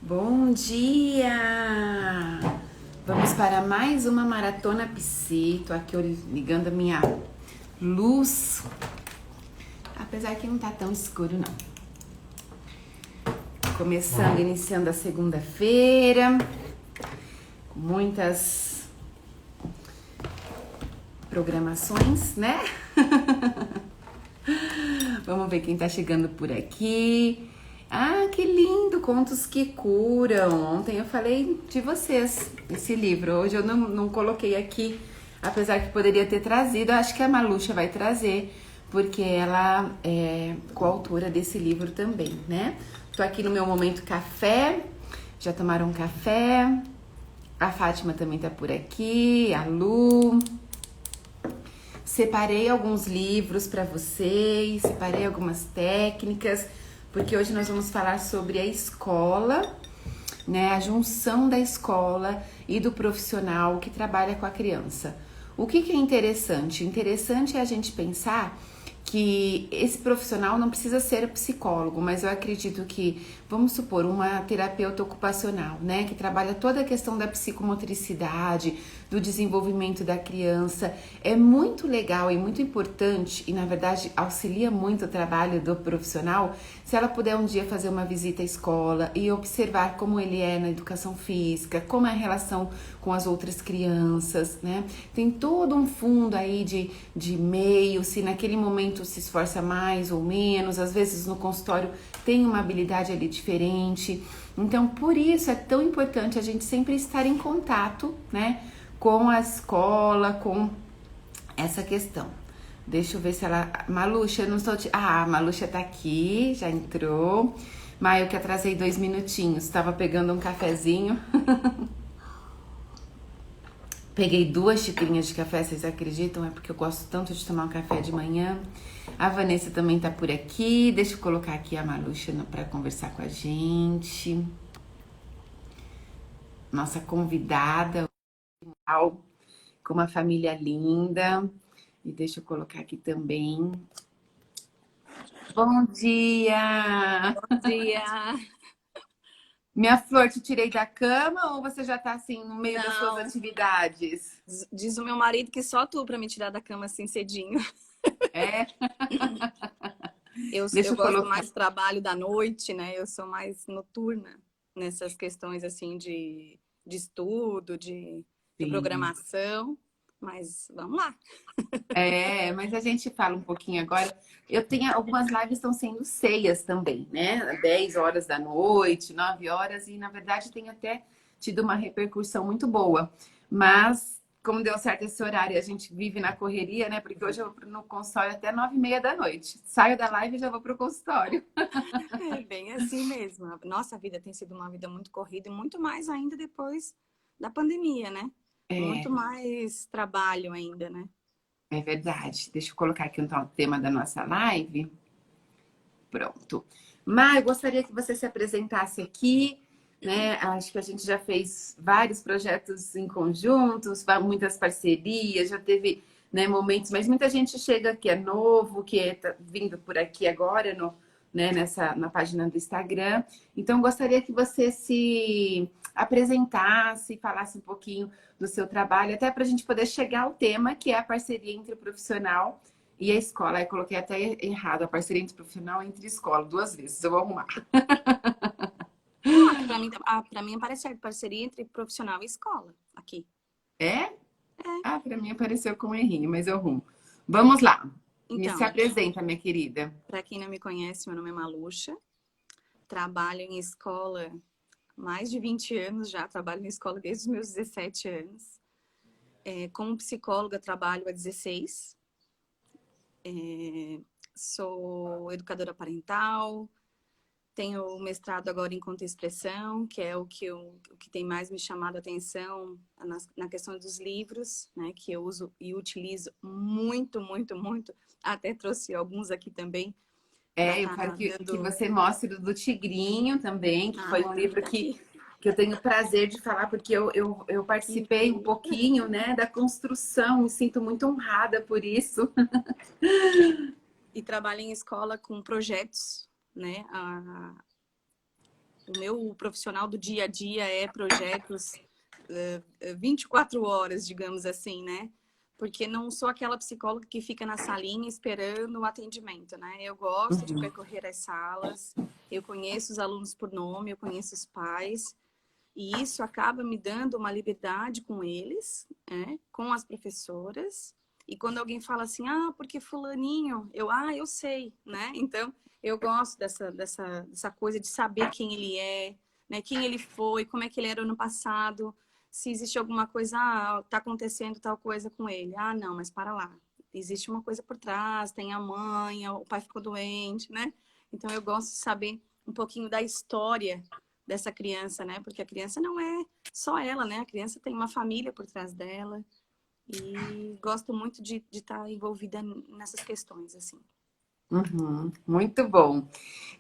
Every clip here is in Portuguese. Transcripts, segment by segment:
Bom dia! Vamos para mais uma maratona Psi. Tô aqui ligando a minha luz, apesar que não tá tão escuro não. Começando, iniciando a segunda-feira, com muitas programações, né? Vamos ver quem tá chegando por aqui. Ah, que lindo! Contos que curam. Ontem eu falei de vocês, esse livro. Hoje eu não coloquei aqui, apesar que poderia ter trazido. Acho que a Maluxa vai trazer, porque ela é coautora desse livro também, né? Tô aqui no meu momento café. Já tomaram café? A Fátima também tá por aqui, a Lu. Separei alguns livros para vocês, separei algumas técnicas, porque hoje nós vamos falar sobre a escola, né? A junção da escola e do profissional que trabalha com a criança. O que é interessante? Interessante é a gente pensar que esse profissional não precisa ser psicólogo, mas eu acredito que, vamos supor, uma terapeuta ocupacional, né, que trabalha toda a questão da psicomotricidade, do desenvolvimento da criança, é muito legal e muito importante e, na verdade, auxilia muito o trabalho do profissional se ela puder um dia fazer uma visita à escola e observar como ele é na educação física, como é a relação com as outras crianças, né? Tem todo um fundo aí de meio, se naquele momento se esforça mais ou menos, às vezes no consultório tem uma habilidade ali diferente. Então, por isso é tão importante a gente sempre estar em contato, né, com a escola, com essa questão. Deixa eu ver se ela... Maluxa, eu não estou... Ah, a Maluxa tá aqui, já entrou. Maio, que atrasei 2 minutinhos, estava pegando um cafezinho. Peguei 2 xicrinhas de café, vocês acreditam? É porque eu gosto tanto de tomar um café de manhã. A Vanessa também tá por aqui. Deixa eu colocar aqui a Maluxa para conversar com a gente. Nossa convidada, com uma família linda. E deixa eu colocar aqui também. Bom dia! Bom dia. Minha flor, te tirei da cama ou você já tá assim no meio das suas Não, atividades? diz o meu marido que só tu pra me tirar da cama assim cedinho. É? Eu, Deixa eu eu gosto colocar. mais do trabalho da noite, né? Eu sou mais noturna nessas questões assim de estudo, de Sim. programação. Mas vamos lá. É, mas a gente fala um pouquinho agora. Eu tenho algumas lives estão sendo ceias também, né? 10 horas da noite, 9 horas, e na verdade tem até tido uma repercussão muito boa. Mas, como deu certo esse horário, a gente vive na correria, né? Porque hoje eu vou no consultório até 9h30 da noite. Saio da live e já vou pro consultório. É bem assim mesmo. Nossa vida tem sido uma vida muito corrida e muito mais ainda depois da pandemia, né? Muito É, mais trabalho ainda, né? é verdade. Deixa eu colocar aqui então o tema da nossa live. Pronto. Mas eu gostaria que você se apresentasse aqui, né? Acho que a gente já fez vários projetos em conjuntos, muitas parcerias, já teve, né, momentos, mas muita gente chega que é novo, que está vindo por aqui agora né, na página do Instagram. Então, gostaria que você se apresentasse, falasse um pouquinho do seu trabalho, até para a gente poder chegar ao tema, que é a parceria entre o profissional e a escola. Aí coloquei até errado, a parceria entre profissional e entre escola, 2 vezes. Eu vou arrumar. Não, aqui pra mim aparece parceria entre profissional e escola, aqui. É? É. Ah, para mim apareceu com um errinho, mas eu arrumo. Vamos lá. Me se Então, apresenta, minha querida. para quem não me conhece, meu nome é Maluxa. Trabalho em escola há mais de 20 anos já, trabalho em escola desde os meus 17 anos. Como psicóloga, trabalho há 16. Sou educadora parental, tenho mestrado agora em conta e expressão, que é o que tem mais me chamado a atenção na questão dos livros, né, que eu uso e utilizo muito, muito, muito. Até trouxe alguns aqui também para É, eu estar quero que dando. você mostre do Tigrinho também, que Ah, foi um também livro tá aqui. que eu tenho o prazer de falar, porque eu Que participei um incrível. pouquinho, né, da construção, me sinto muito honrada por isso. E trabalho em escola com projetos, né? O meu profissional do dia a dia é projetos 24 horas, digamos assim, né? Porque não sou aquela psicóloga que fica na salinha esperando o atendimento, né? Eu gosto de Uhum. percorrer as salas, eu conheço os alunos por nome, eu conheço os pais, e isso acaba me dando uma liberdade com eles, né? Com as professoras. E quando alguém fala assim, ah, porque fulaninho, eu sei, né? Então, eu gosto dessa coisa de saber quem ele é, né? Quem ele foi, como é que ele era no passado, se existe alguma coisa, ah, tá acontecendo tal coisa com ele. Ah, não, mas para lá. Existe uma coisa por trás, tem a mãe, o pai ficou doente, né? Então, eu gosto de saber um pouquinho da história dessa criança, né? Porque a criança não é só ela, né? A criança tem uma família por trás dela. E gosto muito de estar envolvida nessas questões, assim. Uhum. Muito bom.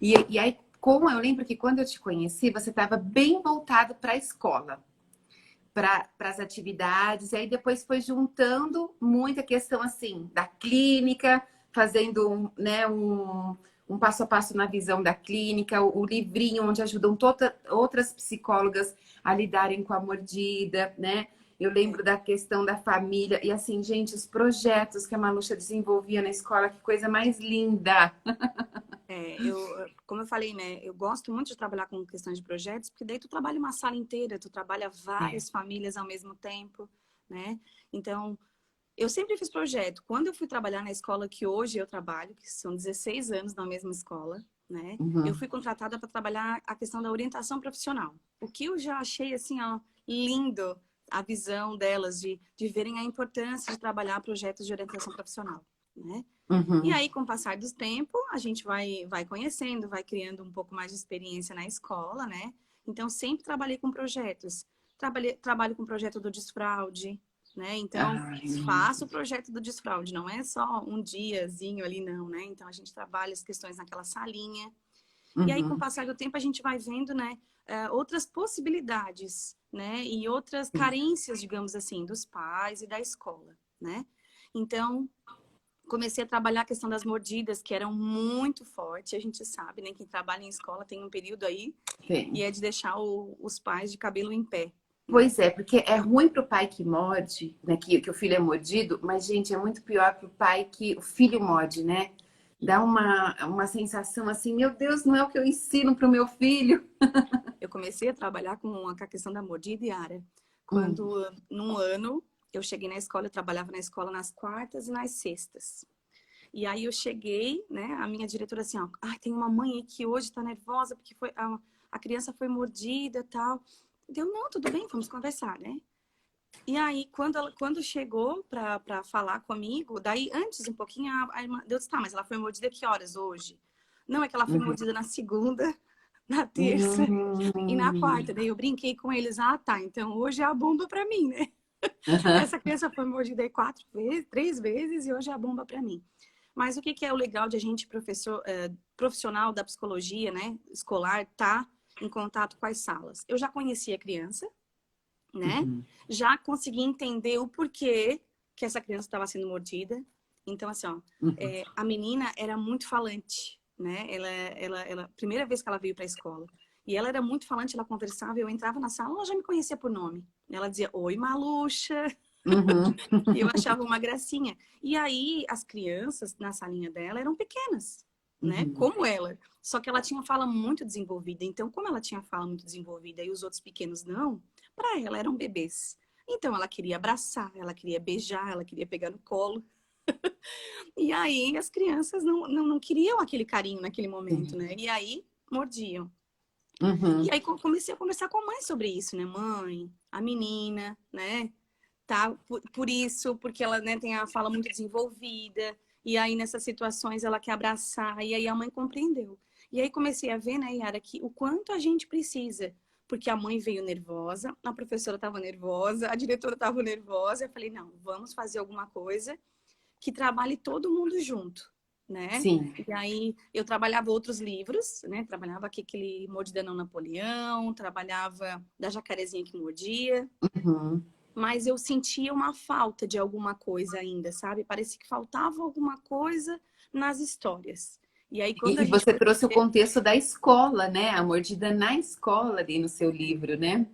E aí, como eu lembro que quando eu te conheci, você estava bem voltado para a escola, para as atividades, e aí depois foi juntando muita questão assim da clínica, fazendo um passo a passo na visão da clínica, o livrinho onde ajudam outras psicólogas a lidarem com a mordida, né? Eu É, lembro da questão da família e assim, gente, os projetos que a Maluxa desenvolvia na escola, que coisa mais linda. como eu falei, né, eu gosto muito de trabalhar com questões de projetos, porque daí tu trabalha uma sala inteira, tu trabalha É. várias famílias ao mesmo tempo, né? Então, eu sempre fiz projeto. Quando eu fui trabalhar na escola que hoje eu trabalho, que são 16 anos na mesma escola, né? Eu Uhum. fui contratada para trabalhar a questão da orientação profissional. O que eu já achei, assim, ó, lindo a visão delas de verem a importância de trabalhar projetos de orientação profissional, né? E Uhum. aí, com o passar do tempo, a gente vai conhecendo, vai criando um pouco mais de experiência na escola, né? Então, sempre trabalhei com projetos. Trabalho com o projeto do desfraude, né? Então, Ai, faço o projeto do desfraude, não é só um diazinho ali, não, né? Então, a gente trabalha as questões naquela salinha. E aí, com o uhum. passar do tempo, a gente vai vendo, né, outras possibilidades, né? E outras Sim. carências, digamos assim, dos pais e da escola, né? Então, comecei a trabalhar a questão das mordidas, que eram muito fortes, a gente sabe, né? Quem trabalha em escola tem um período aí, Tem. e é de deixar os pais de cabelo em pé, né? Pois é, porque é ruim pro pai que morde, né? Que o filho é mordido, mas, gente, é muito pior pro pai que o filho morde, né? Dá uma sensação assim, meu Deus, não é o que eu ensino pro meu filho. Eu comecei a trabalhar com a questão da mordida, Yara, Hum, quando, num ano, eu cheguei na escola, eu trabalhava na escola nas quartas e nas sextas. E aí eu cheguei, né, a minha diretora assim, ó, ah, tem uma mãe aí que hoje tá nervosa porque a criança foi mordida e tal. Deu, não, tudo bem, vamos conversar, né? E aí, quando chegou para falar comigo, daí antes um pouquinho, a irmã, eu disse, tá, mas ela foi mordida que horas hoje? Não, é que ela foi uhum, mordida na segunda, na terça e na uhum, quarta. Daí eu brinquei com eles, ah, tá, então hoje é a bomba para mim, né? aham, Essa criança foi mordida aí 4 vezes, 3 vezes e hoje é a bomba para mim. Mas o que que é o legal de a gente, professor, profissional da psicologia, né, escolar, tá em contato com as salas? Eu já conhecia a criança, né? uhum, Já consegui entender o porquê que essa criança estava sendo mordida. Então, assim, ó, uhum, a menina era muito falante, né? Primeira vez que ela veio para a escola. E ela era muito falante, ela conversava, eu entrava na sala, ela já me conhecia por nome. Ela dizia, oi, Maluxa. uhum, E eu achava uma gracinha. E aí, as crianças na salinha dela eram pequenas, né? uhum. Como ela. Só que ela tinha fala muito desenvolvida. Então, como ela tinha fala muito desenvolvida e os outros pequenos não, para ela eram bebês. Então, ela queria abraçar, ela queria beijar, ela queria pegar no colo. E aí, as crianças não queriam aquele carinho naquele momento, né? E aí, mordiam. E Uhum. aí, comecei a conversar com a mãe sobre isso, né? Mãe, a menina, né? Tá? Por isso, porque ela, né, tem a fala muito desenvolvida, e aí nessas situações ela quer abraçar, e aí a mãe compreendeu. E aí comecei a ver, né, Yara, que o quanto a gente precisa, porque a mãe veio nervosa, a professora estava nervosa, a diretora estava nervosa, eu falei, não, vamos fazer alguma coisa que trabalhe todo mundo junto, né? Sim. E aí eu trabalhava outros livros, né? Trabalhava aqui aquele Mordida não Napoleão, trabalhava da Jacarezinha que Mordia, Uhum. mas eu sentia uma falta de alguma coisa ainda, sabe? Parecia que faltava alguma coisa nas histórias. E aí, quando a E gente você foi trouxe o fazer, contexto da escola, né? A mordida na escola ali no seu livro, né?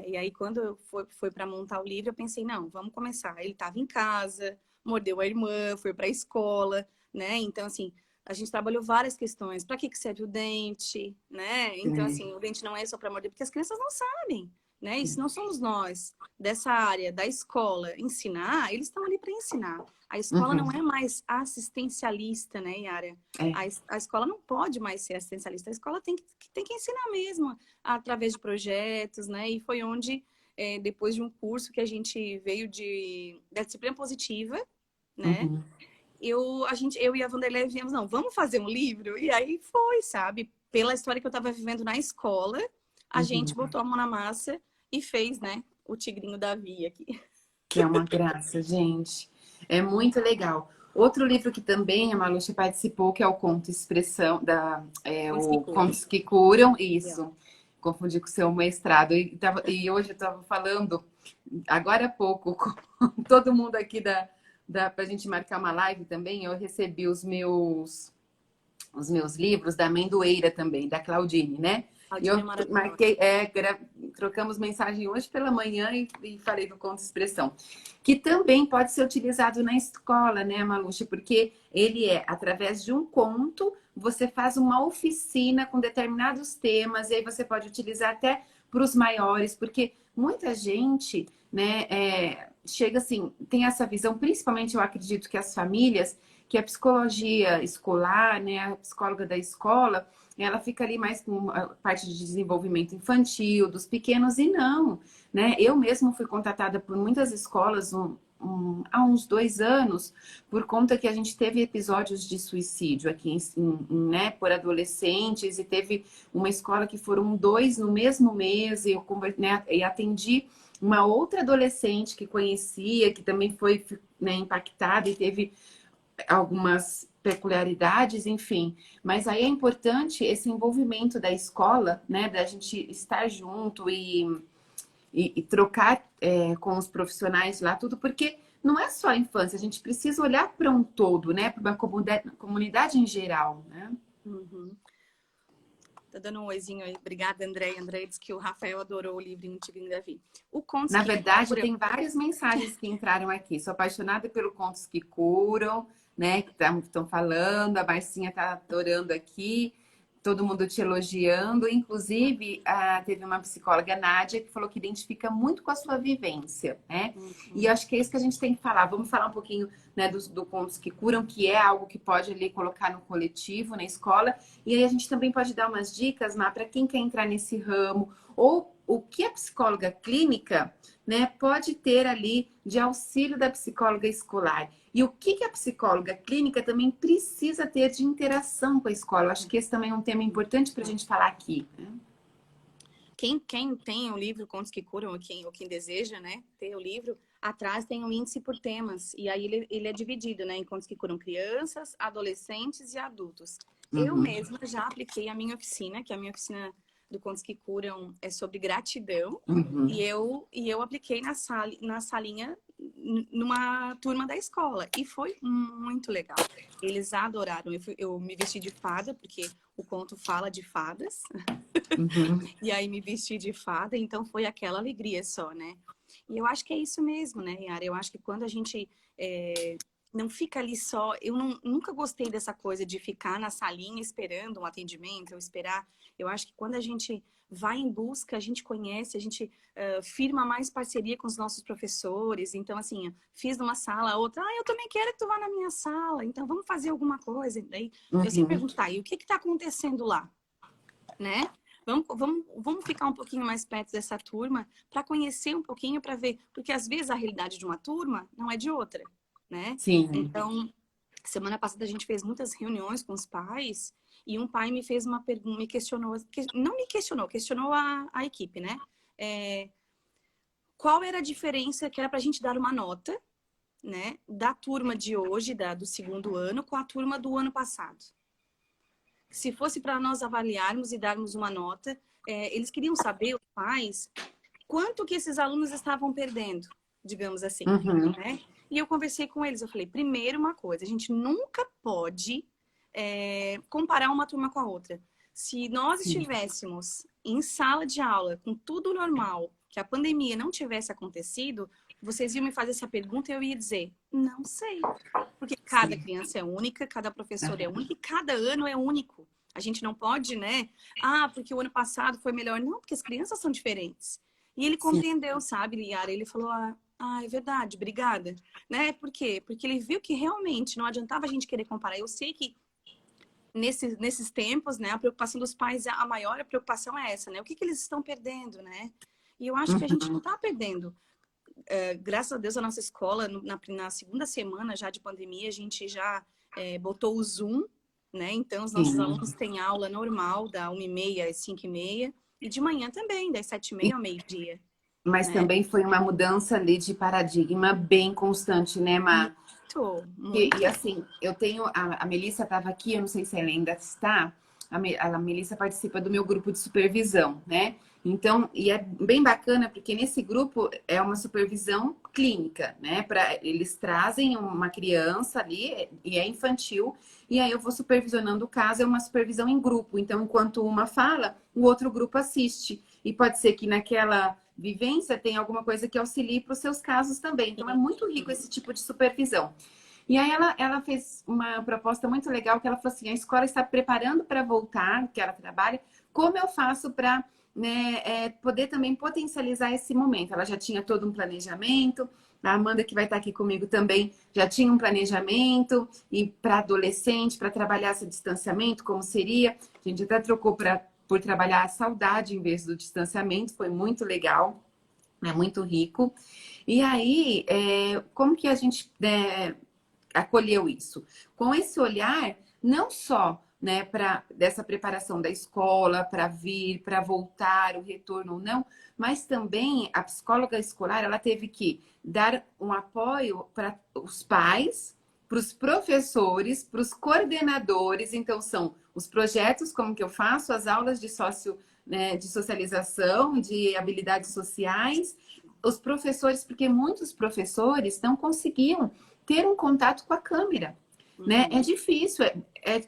e aí quando foi para montar o livro, eu pensei, não, vamos começar. Ele estava em casa, mordeu a irmã, foi para a escola, né? Então, assim, a gente trabalhou várias questões. Para que serve o dente, né? Então, assim, o dente não é só para morder, porque as crianças não sabem, né? Isso não somos nós dessa área da escola ensinar, eles estão ali para ensinar. A escola não Uhum. é mais assistencialista, né, Yara? É. A escola não pode mais ser assistencialista. A escola tem que ensinar mesmo através de projetos, né? E foi onde, depois de um curso que a gente veio da disciplina positiva, né? Uhum. Eu e a Vanderlei viemos, não, vamos fazer um livro? E aí foi, sabe? Pela história que eu estava vivendo na escola, a gente Uhum. botou a mão na massa e fez, né? O Tigrinho Davi aqui. Que é uma graça, gente. É muito legal. Outro livro que também a Maluxa participou, que é o Conto Expressão, Contos que o curam. Contos que Curam, Yeah. isso. Confundi com o seu mestrado. E hoje eu estava falando, agora há pouco, com todo mundo aqui para a gente marcar uma live também, eu recebi os meus livros da Amendoeira também, da Claudine, né? E Claudinha é eu maravilhosa. marquei, trocamos mensagem hoje pela manhã e falei do Conto Expressão, que também pode ser utilizado na escola, né, Maluxa? Porque ele através de um conto, você faz uma oficina com determinados temas, e aí você pode utilizar até para os maiores, porque muita gente, né, chega assim, tem essa visão, principalmente eu acredito que as famílias, que a psicologia escolar, né, a psicóloga da escola, ela fica ali mais com a parte de desenvolvimento infantil, dos pequenos, e não, né? Eu mesma fui contatada por muitas escolas há uns 2 anos, por conta que a gente teve episódios de suicídio aqui, né, por adolescentes, e teve uma escola que foram 2 no mesmo mês, e eu, né, e atendi uma outra adolescente que conhecia, que também foi, né, impactada e teve algumas peculiaridades, enfim. Mas aí é importante esse envolvimento da escola, né? Da gente estar junto e trocar com os profissionais lá, tudo, porque não é só a infância, a gente precisa olhar para um todo, né? Para uma comunidade em geral, né? Uhum. Tá dando um oizinho aí. Obrigada, André. André disse que o Rafael adorou o livrinho Tigrinho Davi. O Contos Na que verdade, Curam. tem várias mensagens que entraram aqui. Sou apaixonada pelo Contos que Curam, né? Que estão falando. A Marcinha está adorando aqui. Todo mundo te elogiando. Inclusive, teve uma psicóloga, Nádia, que falou que identifica muito com a sua vivência, né? E Uhum. acho que é isso que a gente tem que falar. Vamos falar um pouquinho, né, do Contos que Curam, que é algo que pode ali colocar no coletivo, na escola. E aí a gente também pode dar umas dicas, Má, para quem quer entrar nesse ramo, ou o que a psicóloga clínica, né, pode ter ali de auxílio da psicóloga escolar. E o que a psicóloga clínica também precisa ter de interação com a escola. Acho que esse também é um tema importante para a gente falar aqui, né? Quem tem o livro Contos que Curam, ou quem deseja, né, ter o livro, atrás tem um índice por temas. E aí ele é dividido, né, em Contos que Curam crianças, adolescentes e adultos. Eu Uhum. mesma já apliquei a minha oficina, que a minha oficina do Contos que Curam é sobre gratidão. Uhum. E eu apliquei na salinha, numa turma da escola. E foi muito legal. Eles adoraram. Eu me vesti de fada, porque o conto fala de fadas. Uhum. E aí me vesti de fada, então foi aquela alegria só, né? E eu acho que é isso mesmo, né, Yara? Eu acho que quando a gente não fica ali só. Nunca gostei dessa coisa de ficar na salinha esperando um atendimento, ou esperar. Eu acho que quando a gente vai em busca, a gente conhece, a gente firma mais parceria com os nossos professores. Então, assim, fiz numa sala, outra, eu também quero que tu vá na minha sala, então vamos fazer alguma coisa. Daí eu sempre Uhum. pergunto, tá, e o que está acontecendo lá? Né? Vamos ficar um pouquinho mais perto dessa turma para conhecer um pouquinho, para ver, porque às vezes a realidade de uma turma não é de outra, né? Sim. Então, semana passada a gente fez muitas reuniões com os pais e um pai me fez uma pergunta, me questionou, não me questionou, questionou a equipe, né? Qual era a diferença que era para a gente dar uma nota, né, da turma de hoje, do segundo ano, com a turma do ano passado? Se fosse para nós avaliarmos e darmos uma nota, eles queriam saber, os pais, quanto que esses alunos estavam perdendo, digamos assim, Uhum. né? E eu conversei com eles, eu falei, primeiro uma coisa, a gente nunca pode comparar uma turma com a outra. Se nós Sim. estivéssemos em sala de aula com tudo normal, que a pandemia não tivesse acontecido, vocês iam me fazer essa pergunta e eu ia dizer, não sei. Porque cada Sim. criança é única, cada professor é único e cada ano é único. A gente não pode, né? Ah, porque o ano passado foi melhor. Não, porque as crianças são diferentes. E ele Sim. compreendeu, sabe, Liara? Ele falou, é verdade, obrigada. Né? Por quê? Porque ele viu que realmente não adiantava a gente querer comparar. Eu sei que nesses tempos, né, a preocupação dos pais, a maior preocupação é essa, né? O que eles estão perdendo, né? E eu acho que a gente não está perdendo. Graças a Deus, a nossa escola, na segunda semana já de pandemia, a gente já botou o Zoom, né? Então, os nossos alunos têm aula normal, da 1h30 às 5h30, e de manhã também, das 7h30 ao meio-dia. Mas Né? também foi uma mudança ali de paradigma bem constante, né, Má? Muito, muito. E assim, eu tenho. A Melissa estava aqui, eu não sei se ela ainda está. A Melissa participa do meu grupo de supervisão, né? Então, e é bem bacana porque nesse grupo é uma supervisão clínica, né? Eles trazem uma criança ali e é infantil, e aí eu vou supervisionando o caso, é uma supervisão em grupo. Então, enquanto uma fala, o outro grupo assiste. E pode ser que naquela vivência tenha alguma coisa que auxilie para os seus casos também. Então, é muito rico esse tipo de supervisão. E aí ela fez uma proposta muito legal, que ela falou assim, a escola está preparando para voltar, que ela trabalha, como eu faço para, né, poder também potencializar esse momento? Ela já tinha todo um planejamento, a Amanda, que vai estar aqui comigo também, já tinha um planejamento, e para adolescente, para trabalhar esse distanciamento, como seria? A gente até trocou por trabalhar a saudade em vez do distanciamento, foi muito legal, é muito rico. E aí, como que a gente acolheu isso? Com esse olhar, não só, né, dessa preparação da escola, para vir, para voltar, o retorno ou não, mas também a psicóloga escolar, ela teve que dar um apoio para os pais, para os professores, para os coordenadores. Então, são os projetos, como que eu faço, as aulas né, de socialização, de habilidades sociais, os professores, porque muitos professores não conseguiam ter um contato com a câmera, né? É difícil,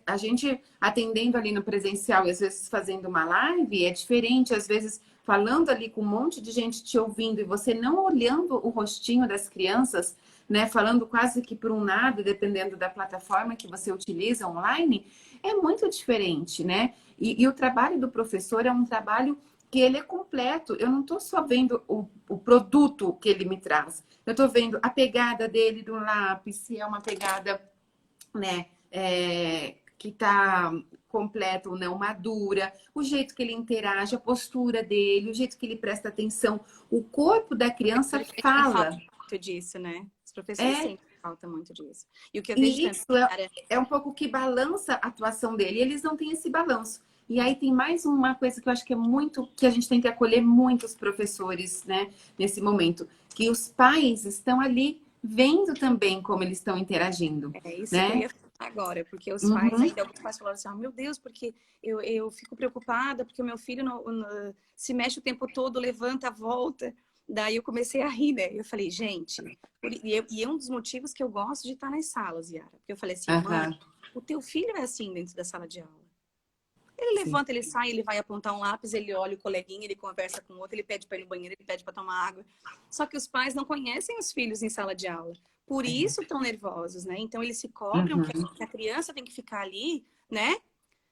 a gente atendendo ali no presencial e às vezes fazendo uma live, é diferente, às vezes falando ali com um monte de gente te ouvindo e você não olhando o rostinho das crianças, né? Falando quase que por um nada, dependendo da plataforma que você utiliza online, é muito diferente, né? E o trabalho do professor é um trabalho que ele é completo. Eu não estou só vendo o produto que ele me traz. Eu estou vendo a pegada dele do lápis, se é uma pegada, né, que está completa ou não, madura, o jeito que ele interage, a postura dele, o jeito que ele presta atenção. O corpo da criança fala. Falta muito disso, né? Os professores É, sempre faltam muito disso. E o que eu vejo e também, isso cara, é um pouco que balança a atuação dele. E eles não têm esse balanço. E aí tem mais uma coisa que eu acho que é muito, que a gente tem que acolher muitos professores, né, nesse momento, que os pais estão ali vendo também como eles estão interagindo, é isso que eu né? ia falar agora, porque os pais, Uhum. ainda alguns pais falaram assim, meu Deus, porque eu fico preocupada, porque o meu filho se mexe o tempo todo, levanta, volta. Daí eu comecei a rir, né? Eu falei, gente, e é um dos motivos que eu gosto de estar nas salas, Yara. Porque eu falei assim, mãe, Aham. o teu filho é assim dentro da sala de aula. Ele Sim. levanta, ele sai, ele vai apontar um lápis, ele olha o coleguinha, ele conversa com o outro, ele pede para ir no banheiro, ele pede para tomar água. Só que os pais não conhecem os filhos em sala de aula. Por isso estão nervosos, né? Então eles se cobram Uhum. que a criança tem que ficar ali, né?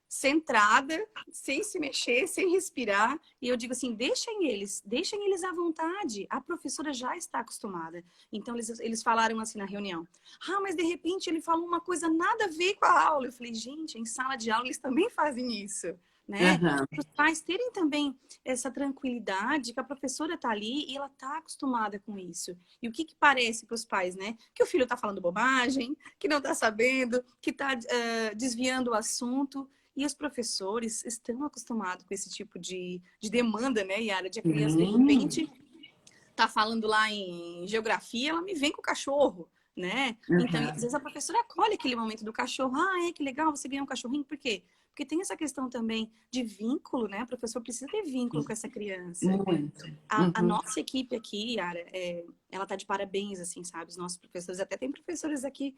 Centrada, sem se mexer, sem respirar. E eu digo assim, deixem eles à vontade. A professora já está acostumada. Então eles falaram assim na reunião: ah, mas de repente ele falou uma coisa nada a ver com a aula. Eu falei, gente, em sala de aula eles também fazem isso, né? Aham. Para os pais terem também essa tranquilidade que a professora está ali e ela está acostumada com isso. E o que parece para os pais, né? Que o filho está falando bobagem, que não está sabendo, que está desviando o assunto. E os professores estão acostumados com esse tipo de demanda, né, Yara? De a criança, de Sim. repente, tá falando lá em geografia, ela me vem com o cachorro, né? Então, às Aham. vezes a professora acolhe aquele momento do cachorro. Ah, que legal, você ganhou um cachorrinho. Por quê? Porque tem essa questão também de vínculo, né? O professor precisa ter vínculo com essa criança. Muito. A Uhum. nossa equipe aqui, Yara, ela tá de parabéns, assim, sabe? Os nossos professores, até tem professores aqui,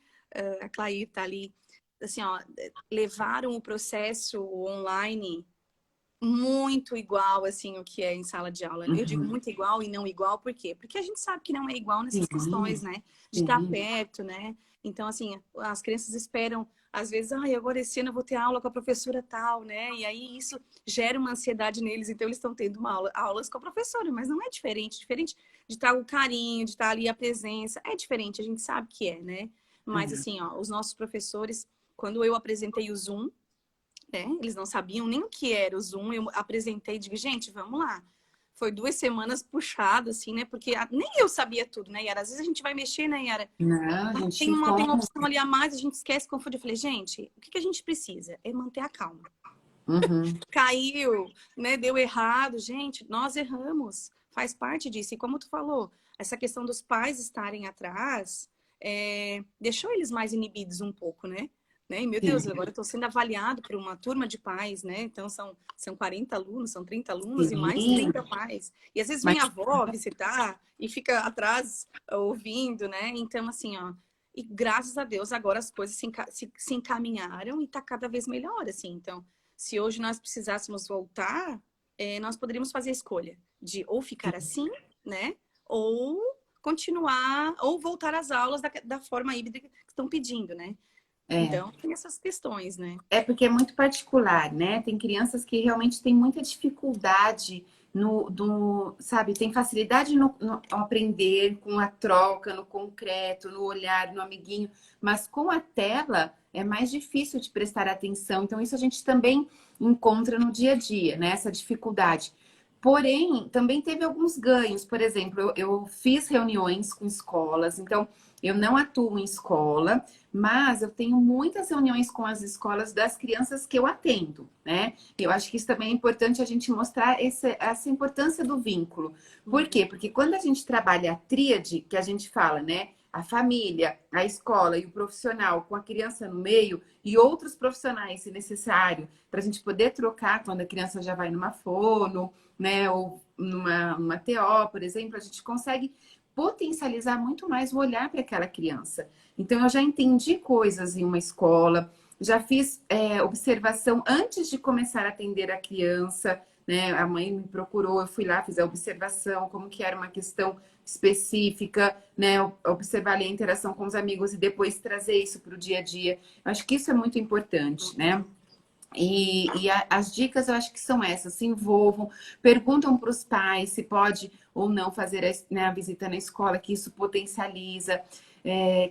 a Clair tá ali, assim, ó, levaram o processo online muito igual, assim, o que é em sala de aula. Eu digo Uhum. muito igual e não igual, por quê? Porque a gente sabe que não é igual nessas questões, Sim, né? De estar sim. perto, né? Então, assim, as crianças esperam, às vezes, ai, agora esse ano eu vou ter aula com a professora tal, né? E aí isso gera uma ansiedade neles, então eles estão tendo aulas com a professora, mas não é diferente. Diferente de estar o carinho, de estar ali a presença, é diferente, a gente sabe que é, né? Mas, É. assim, ó, os nossos professores, quando eu apresentei o Zoom, né? Eles não sabiam nem o que era o Zoom. Eu apresentei e digo, gente, vamos lá. Foi 2 semanas puxado, assim, né? Porque nem eu sabia tudo, né, Yara? Às vezes a gente vai mexer, né, Yara? Não, a Ah, gente tem uma encontra. opção ali a mais, a gente esquece, confunde. Eu falei, gente, o que que a gente precisa? É manter a calma. Uhum. Caiu, né? Deu errado. Gente, nós erramos. Faz parte disso. E como tu falou, essa questão dos pais estarem atrás, deixou eles mais inibidos um pouco, né? E, meu Deus, Sim, agora eu estou sendo avaliado por uma turma de pais, né? Então são 40 alunos, são 30 alunos e mais sim. 30 pais. E às vezes vem a Mas avó visitar e fica atrás ouvindo, né? Então, assim, ó. E graças a Deus agora as coisas se encaminharam e está cada vez melhor, assim. Então, se hoje nós precisássemos voltar, nós poderíamos fazer a escolha de ou ficar assim, né? Ou continuar, ou voltar às aulas da forma híbrida que estão pedindo, né? é. Então, tem essas questões, né? É porque é muito particular, né? Tem crianças que realmente têm muita dificuldade sabe, tem facilidade no aprender, com a troca, no concreto, no olhar, no amiguinho, mas com a tela é mais difícil de prestar atenção. Então, isso a gente também encontra no dia a dia, né? Essa dificuldade. Porém, também teve alguns ganhos. Por exemplo, eu fiz reuniões com escolas, então eu não atuo em escola, mas eu tenho muitas reuniões com as escolas das crianças que eu atendo, né? E eu acho que isso também é importante a gente mostrar essa importância do vínculo. Por quê? Uhum. Porque quando a gente trabalha a tríade, que a gente fala, né? A família, a escola e o profissional com a criança no meio e outros profissionais, se necessário, para a gente poder trocar quando a criança já vai numa fono, né? Ou numa TO, por exemplo, a gente consegue potencializar muito mais o olhar para aquela criança. Então, eu já entendi coisas em uma escola, já fiz observação antes de começar a atender a criança, né? A mãe me procurou, eu fui lá, fiz a observação, como que era uma questão específica, né? Observar ali a interação com os amigos e depois trazer isso para o dia a dia. Eu acho que isso é muito importante, né? As dicas eu acho que são essas, se envolvam, perguntam para os pais se pode ou não fazer né, a visita na escola, que isso potencializa.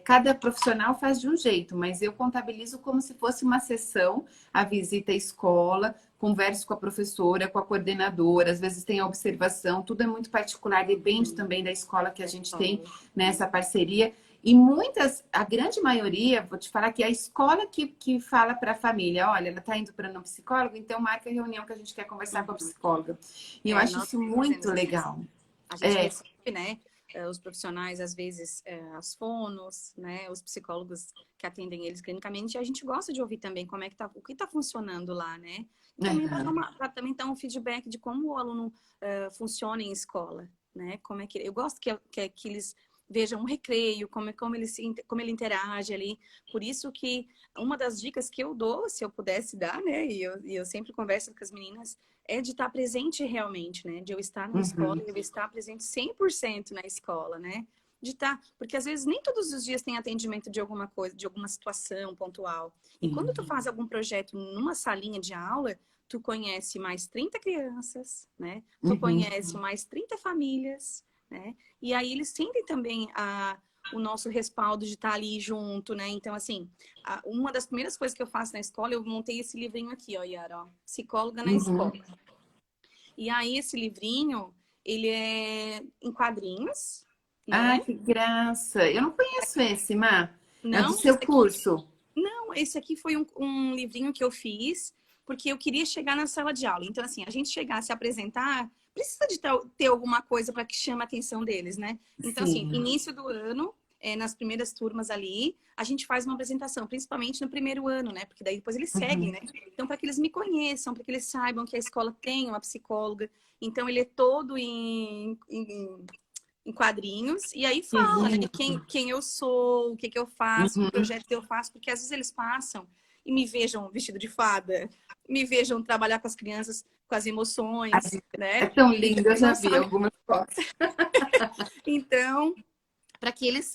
Cada profissional faz de um jeito, mas eu contabilizo como se fosse uma sessão, a visita à escola, converso com a professora, com a coordenadora, às vezes tem a observação, tudo é muito particular, depende também da escola que a gente tem nessa parceria. E muitas, a grande maioria, vou te falar que é a escola que fala para a família, olha, ela está indo para um psicólogo, então marca a reunião que a gente quer conversar com a Uhum. psicóloga. E eu acho Nós isso muito fazemos assim. legal. A gente É, recebe, né, os profissionais, às vezes, as fonos, né, os psicólogos que atendem eles clinicamente, e a gente gosta de ouvir também como é que tá, o que está funcionando lá, né? E também aham, para também dar um feedback de como o aluno funciona em escola, né? Como é que eu gosto que eles vejam um recreio, como ele interage ali. Por isso que uma das dicas que eu dou, se eu pudesse dar, né, e eu sempre converso com as meninas, é de estar presente realmente, né? De eu estar na escola uhum, e eu estar presente 100% na escola, né? De estar, porque às vezes nem todos os dias tem atendimento de alguma coisa, de alguma situação pontual. E quando tu sim, faz algum projeto numa salinha de aula, tu conhece mais 30 crianças, né? Tu uhum, conhece mais 30 famílias, né? E aí eles sentem também o nosso respaldo de estar ali junto, né? Então, assim, uma das primeiras coisas que eu faço na escola, eu montei esse livrinho aqui, ó, Yara, ó, Psicóloga na uhum. Escola. E aí esse livrinho, ele é em quadrinhos, Ai, né? que graça! Eu não conheço esse, Má. É do Não, seu curso. não, esse aqui foi um livrinho que eu fiz porque eu queria chegar na sala de aula. Então, assim, a gente chegar a se apresentar, precisa de ter alguma coisa para que chame a atenção deles, né? Então, assim, Sim. início do ano, nas primeiras turmas ali, a gente faz uma apresentação, principalmente no primeiro ano, né? Porque daí depois eles seguem, Uhum. né? Então, para que eles me conheçam, para que eles saibam que a escola tem uma psicóloga. Então, ele é todo em quadrinhos, e aí fala, né? Sim. Quem eu sou, o que que eu faço, que Uhum. projeto que eu faço, porque às vezes eles passam e me vejam vestido de fada, me vejam trabalhar com as crianças, com as emoções, É né? tão Então, lindo, eu eles já não vi sabem. algumas fotos. Então, para que eles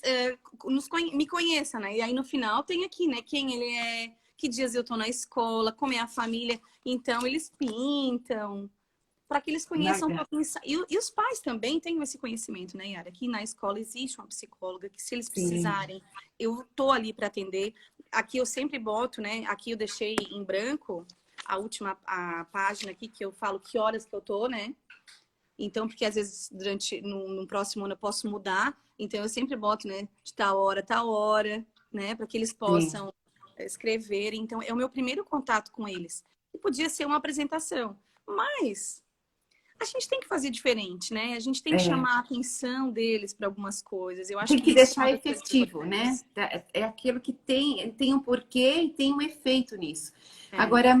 me conheçam, né? E aí no final tem aqui, né? Quem ele é, que dias eu tô na escola, como é a família. Então, eles pintam, para que eles conheçam um Legal. pouquinho. E os pais também têm esse conhecimento, né, Yara? Aqui na escola existe uma psicóloga que, se eles Sim. precisarem, eu tô ali para atender. Aqui eu sempre boto, né? Aqui eu deixei em branco a página aqui que eu falo que horas que eu tô, né? Então, porque às vezes no próximo ano eu posso mudar, então eu sempre boto, né, de tal hora, né, para que eles Sim. possam escrever. Então, é o meu primeiro contato com eles. E podia ser uma apresentação, mas a gente tem que fazer diferente, né? A gente tem que É. chamar a atenção deles para algumas coisas. Eu acho Tem que que isso é deixar uma das coisas efetivo, né? importantes. É aquilo que tem um porquê e tem um efeito nisso. É, Agora,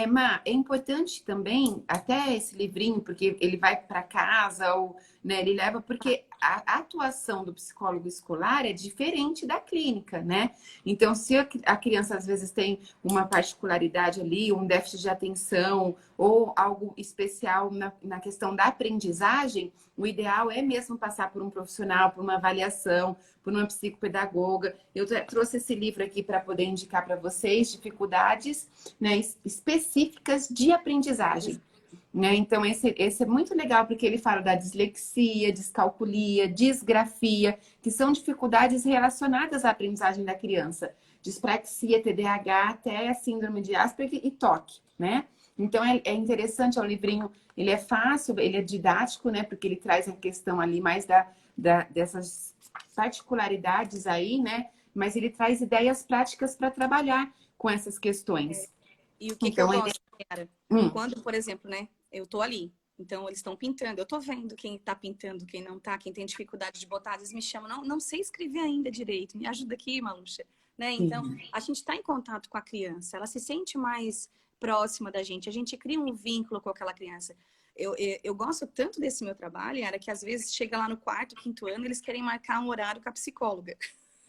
Má, é importante também, até esse livrinho, porque ele vai para casa, ou né, ele leva, porque a atuação do psicólogo escolar é diferente da clínica, né? Então, se a criança às vezes tem uma particularidade ali, um déficit de atenção, ou algo especial na questão da aprendizagem, o ideal é mesmo passar por um profissional, por uma avaliação, por uma psicopedagoga. Eu trouxe esse livro aqui para poder indicar para vocês dificuldades, né, específicas de aprendizagem. Né? Então, esse é muito legal porque ele fala da dislexia, descalculia, disgrafia, que são dificuldades relacionadas à aprendizagem da criança. Dispraxia, TDAH, até a síndrome de Asperger e TOC, né? Então, é interessante, é um livrinho, ele é fácil, ele é didático, né? Porque ele traz a questão ali mais dessas particularidades aí, né? Mas ele traz ideias práticas para trabalhar com essas questões. e o que que eu Então, ele... gosto, cara? Hum, Quando, por exemplo, né, eu tô ali, então eles estão pintando, eu tô vendo quem tá pintando, quem não tá, quem tem dificuldade de botar, eles me chamam, não sei escrever ainda direito, me ajuda aqui, Maluxa, né? Então, sim. a gente está em contato com a criança, ela se sente mais próxima da gente, a gente cria um vínculo com aquela criança. Eu gosto tanto desse meu trabalho, era que às vezes chega lá no quarto, quinto ano, eles querem marcar um horário com a psicóloga.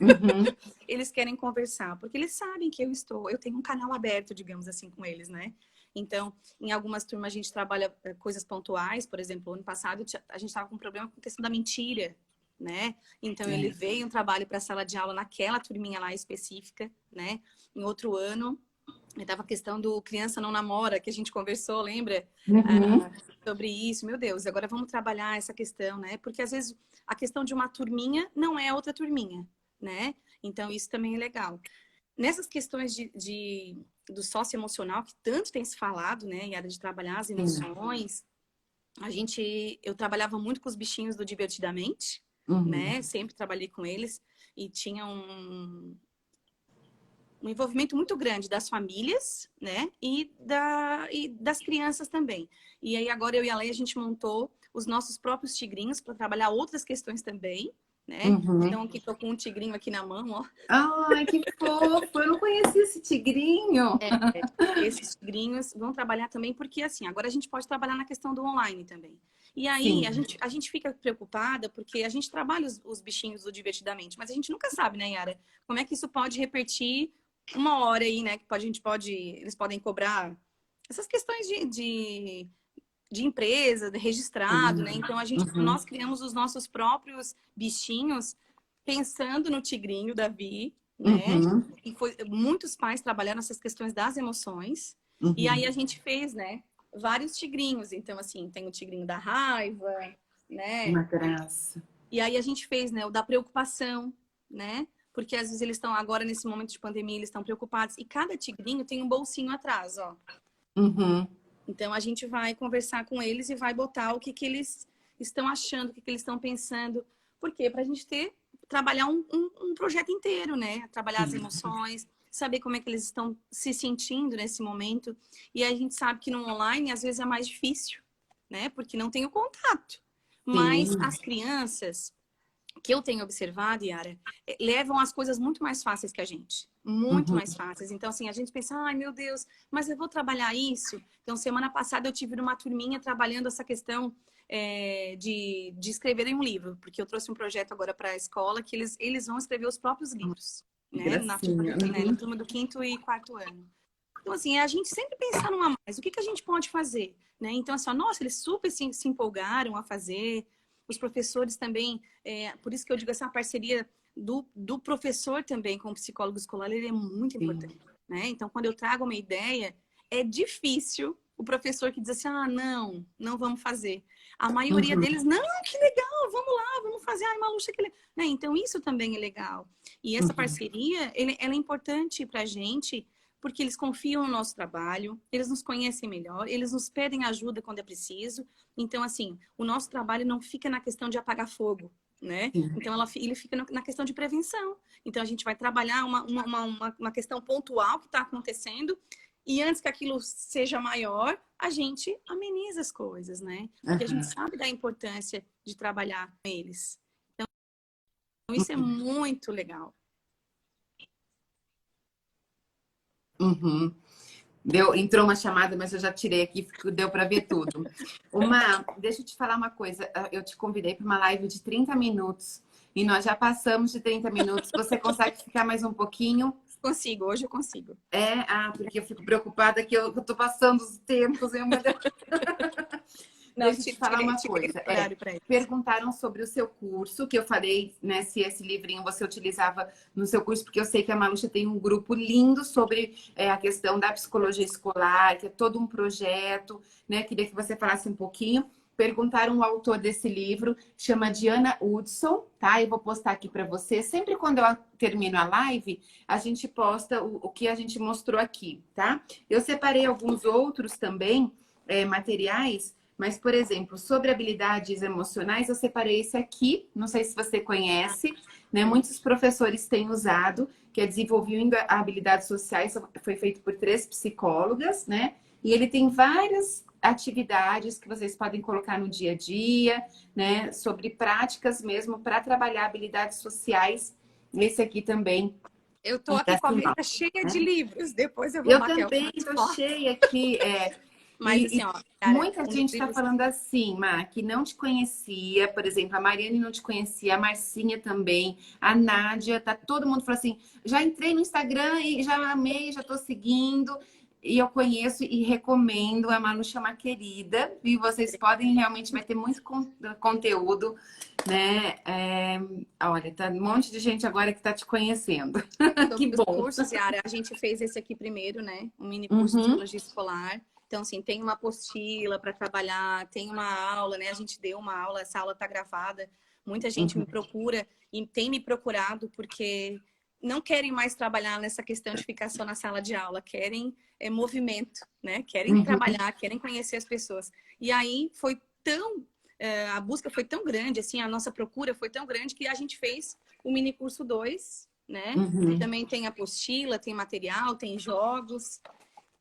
Uhum. Eles querem conversar, porque eles sabem que eu tenho um canal aberto, digamos assim, com eles, né? Então, em algumas turmas a gente trabalha coisas pontuais, por exemplo, ano passado a gente estava com um problema com a questão da mentira, né? Então, ele É. veio um trabalho para a sala de aula naquela turminha lá específica, né? Em outro ano, estava a questão do criança não namora, que a gente conversou, lembra? Uhum. Ah, sobre isso, meu Deus, agora vamos trabalhar essa questão, né? Porque às vezes a questão de uma turminha não é outra turminha, né? Então, isso também é legal. Nessas questões do socioemocional, que tanto tem se falado, né, em área de trabalhar as Sim. emoções, eu trabalhava muito com os bichinhos do Divertidamente, Uhum. né, sempre trabalhei com eles, e tinha um envolvimento muito grande das famílias, né, e das crianças também. E aí agora eu e a Leia, a gente montou os nossos próprios tigrinhos para trabalhar outras questões também, né? Uhum. Então aqui tô com um tigrinho aqui na mão, ó. Ai, que fofo! Eu não conhecia esse tigrinho. Esses tigrinhos vão trabalhar também, porque assim, agora a gente pode trabalhar na questão do online também. E aí Sim, a gente fica preocupada porque a gente trabalha os bichinhos do Divertidamente, mas a gente nunca sabe, né, Yara, como é que isso pode repetir uma hora aí, né? Que eles podem cobrar essas questões de empresa, de registrado, né? sim. Então Uhum. nós criamos os nossos próprios bichinhos pensando no tigrinho, Davi, né? Uhum. E muitos pais trabalharam essas questões das emoções. E aí Uhum. a gente fez, né? Vários tigrinhos. Então, assim, tem o tigrinho da raiva, né? Uma graça. E aí a gente fez, né? O da preocupação, né? Porque às vezes eles estão agora nesse momento de pandemia, eles estão preocupados. E cada tigrinho tem um bolsinho atrás, ó. Uhum. Então a gente vai conversar com eles e vai botar o que, que eles estão achando, o que, que eles estão pensando. Por quê? Para a gente trabalhar um projeto inteiro, né? Trabalhar as Sim. emoções, saber como é que eles estão se sentindo nesse momento. E a gente sabe que no online às vezes é mais difícil, né? Porque não tem o contato. Mas Sim. as crianças que eu tenho observado, Yara, levam as coisas muito mais fáceis que a gente. Muito mais fáceis. Então, assim, a gente pensa, ai, meu Deus, mas eu vou trabalhar isso? Então, semana passada eu tive numa turminha trabalhando essa questão de escreverem um livro, porque eu trouxe um projeto agora para a escola que eles vão escrever os próprios livros, né? Na turma do 5º e 4º ano. Então, assim, é a gente sempre pensar numa mais. O que a gente pode fazer? Né? Então, assim, nossa, eles super se empolgaram a fazer. Os professores também, por isso que eu digo assim, a parceria do professor também com o psicólogo escolar, ele é muito importante. Né? Então, quando eu trago uma ideia, é difícil o professor que diz assim, não vamos fazer. A maioria deles, não, que legal, vamos lá, vamos fazer. Ai, Maluxa, que legal. Né? Então, isso também é legal. E essa parceria, ela é importante para a gente, porque eles confiam no nosso trabalho, eles nos conhecem melhor, eles nos pedem ajuda quando é preciso. Então, assim, o nosso trabalho não fica na questão de apagar fogo, né? Então, ele fica na questão de prevenção. Então, a gente vai trabalhar uma questão pontual que está acontecendo e antes que aquilo seja maior, a gente ameniza as coisas, né? Porque a gente sabe da importância de trabalhar com eles. Então, isso é muito legal. Entrou uma chamada, mas eu já tirei aqui, deu para ver tudo. Deixa eu te falar uma coisa. Eu te convidei para uma live de 30 minutos e nós já passamos de 30 minutos. Você consegue ficar mais um pouquinho? Consigo, hoje eu consigo. Porque eu fico preocupada que eu tô passando os tempos. Não, deixa eu te falar uma coisa. Perguntaram sobre o seu curso, que eu falei, né, se esse livrinho você utilizava no seu curso, porque eu sei que a Maluxa tem um grupo lindo sobre a questão da psicologia escolar, que é todo um projeto, né? Queria que você falasse um pouquinho. Perguntaram o autor desse livro, chama Diana Hudson, tá? Eu vou postar aqui para você. Sempre quando eu termino a live, a gente posta o que a gente mostrou aqui, tá? Eu separei alguns outros também, materiais. Mas, por exemplo, sobre habilidades emocionais, eu separei esse aqui, não sei se você conhece, né? Muitos professores têm usado, que é Desenvolvendo Habilidades Sociais, foi feito por 3 psicólogas, né? E ele tem várias atividades que vocês podem colocar no dia a dia, né? Sobre práticas mesmo para trabalhar habilidades sociais. Esse aqui também. Eu tô aqui com a mesa cheia de livros, depois eu vou bater. Eu também tô cheia aqui, Mas assim, ó, cara, muita gente está falando assim, Mar, que não te conhecia, por exemplo, a Mariane não te conhecia, a Marcinha também, a Nádia, tá todo mundo falando assim, já entrei no Instagram e já amei, já tô seguindo, e eu conheço e recomendo, a Maluxa é uma querida, e vocês podem realmente, vai ter muito conteúdo, né? Olha, tá um monte de gente agora que tá te conhecendo. Que bom. Cursos, Yara, a gente fez esse aqui primeiro, né? Um mini curso de psicologia escolar. Então, assim, tem uma apostila para trabalhar, tem uma aula, né? A gente deu uma aula, essa aula tá gravada. Muita gente me procura e tem me procurado porque não querem mais trabalhar nessa questão de ficar só na sala de aula, querem movimento, né? Querem trabalhar, querem conhecer as pessoas. E aí foi a busca foi tão grande, assim, a nossa procura foi tão grande que a gente fez o mini curso 2, né? E também tem apostila, tem material, tem jogos.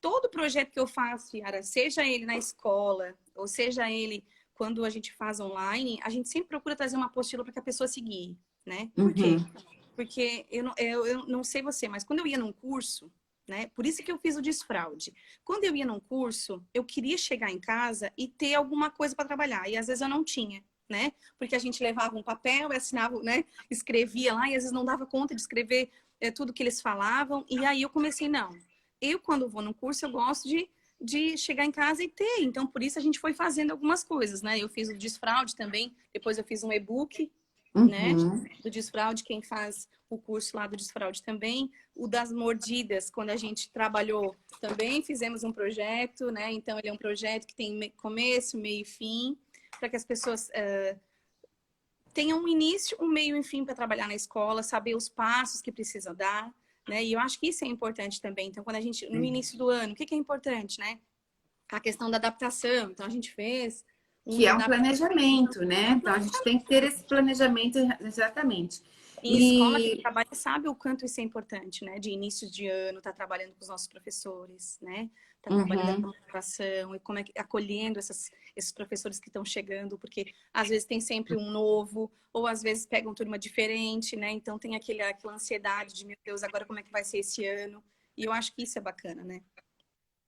Todo projeto que eu faço, Yara, seja ele na escola, ou seja ele quando a gente faz online, a gente sempre procura trazer uma apostila para que a pessoa seguir, né? Por quê? Porque eu não sei você, mas quando eu ia num curso, né? Por isso que eu fiz o desfraude. Quando eu ia num curso, eu queria chegar em casa e ter alguma coisa para trabalhar, e às vezes eu não tinha, né? Porque a gente levava um papel, assinava, né? Escrevia lá, e às vezes não dava conta de escrever tudo que eles falavam, e aí eu comecei, eu, quando vou no curso, eu gosto de chegar em casa e ter. Então, por isso a gente foi fazendo algumas coisas, né? Eu fiz o desfraude também, depois eu fiz um e-book, né? Do desfraude, quem faz o curso lá do desfraude também. O das mordidas, quando a gente trabalhou também, fizemos um projeto, né? Então, ele é um projeto que tem começo, meio e fim, para que as pessoas tenham um início, um meio e um fim para trabalhar na escola, saber os passos que precisa dar. Né? E eu acho que isso é importante também. Então, quando a gente, no início do ano, o que é importante, né? A questão da adaptação. Então, a gente fez... Que é um planejamento, né? Então, a gente tem que ter esse planejamento exatamente. em escola que trabalha sabe o quanto isso é importante, né? De início de ano, tá trabalhando com os nossos professores, né? Tá trabalhando a comunicação e como é que acolhendo esses professores que estão chegando, porque às vezes tem sempre um novo, ou às vezes pegam turma diferente, né? Então tem aquela ansiedade de, meu Deus, agora como é que vai ser esse ano? E eu acho que isso é bacana, né?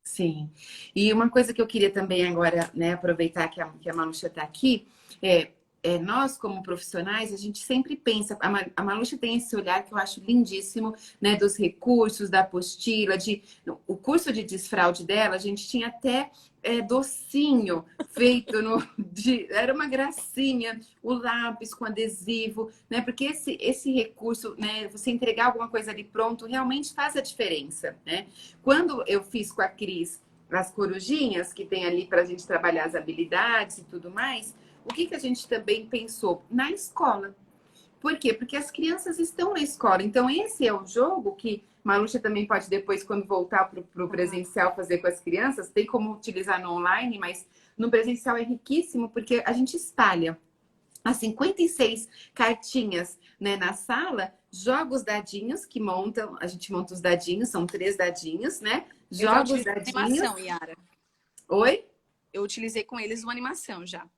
Sim. E uma coisa que eu queria também agora, né, aproveitar que a Manuxa está aqui, é, nós como profissionais, a gente sempre pensa, a Manuxa tem esse olhar que eu acho lindíssimo, né, dos recursos, da apostila, o curso de desfraude dela, a gente tinha até docinho feito era uma gracinha, o lápis com adesivo, né, porque esse recurso, né, você entregar alguma coisa ali pronto, realmente faz a diferença, né? Quando eu fiz com a Cris as corujinhas, que tem ali para a gente trabalhar as habilidades e tudo mais, o que a gente também pensou? Na escola. Por quê? Porque as crianças estão na escola. Então, esse é o jogo que Maluxa também pode depois, quando voltar para o presencial, fazer com as crianças. Tem como utilizar no online, mas no presencial é riquíssimo, porque a gente espalha as 56 cartinhas, né, na sala, joga os dadinhos que montam, a gente monta os dadinhos, são 3 dadinhos, né? Eu já Joga os utilizei dadinhos. animação, Yara. Oi? Eu utilizei com eles uma animação já.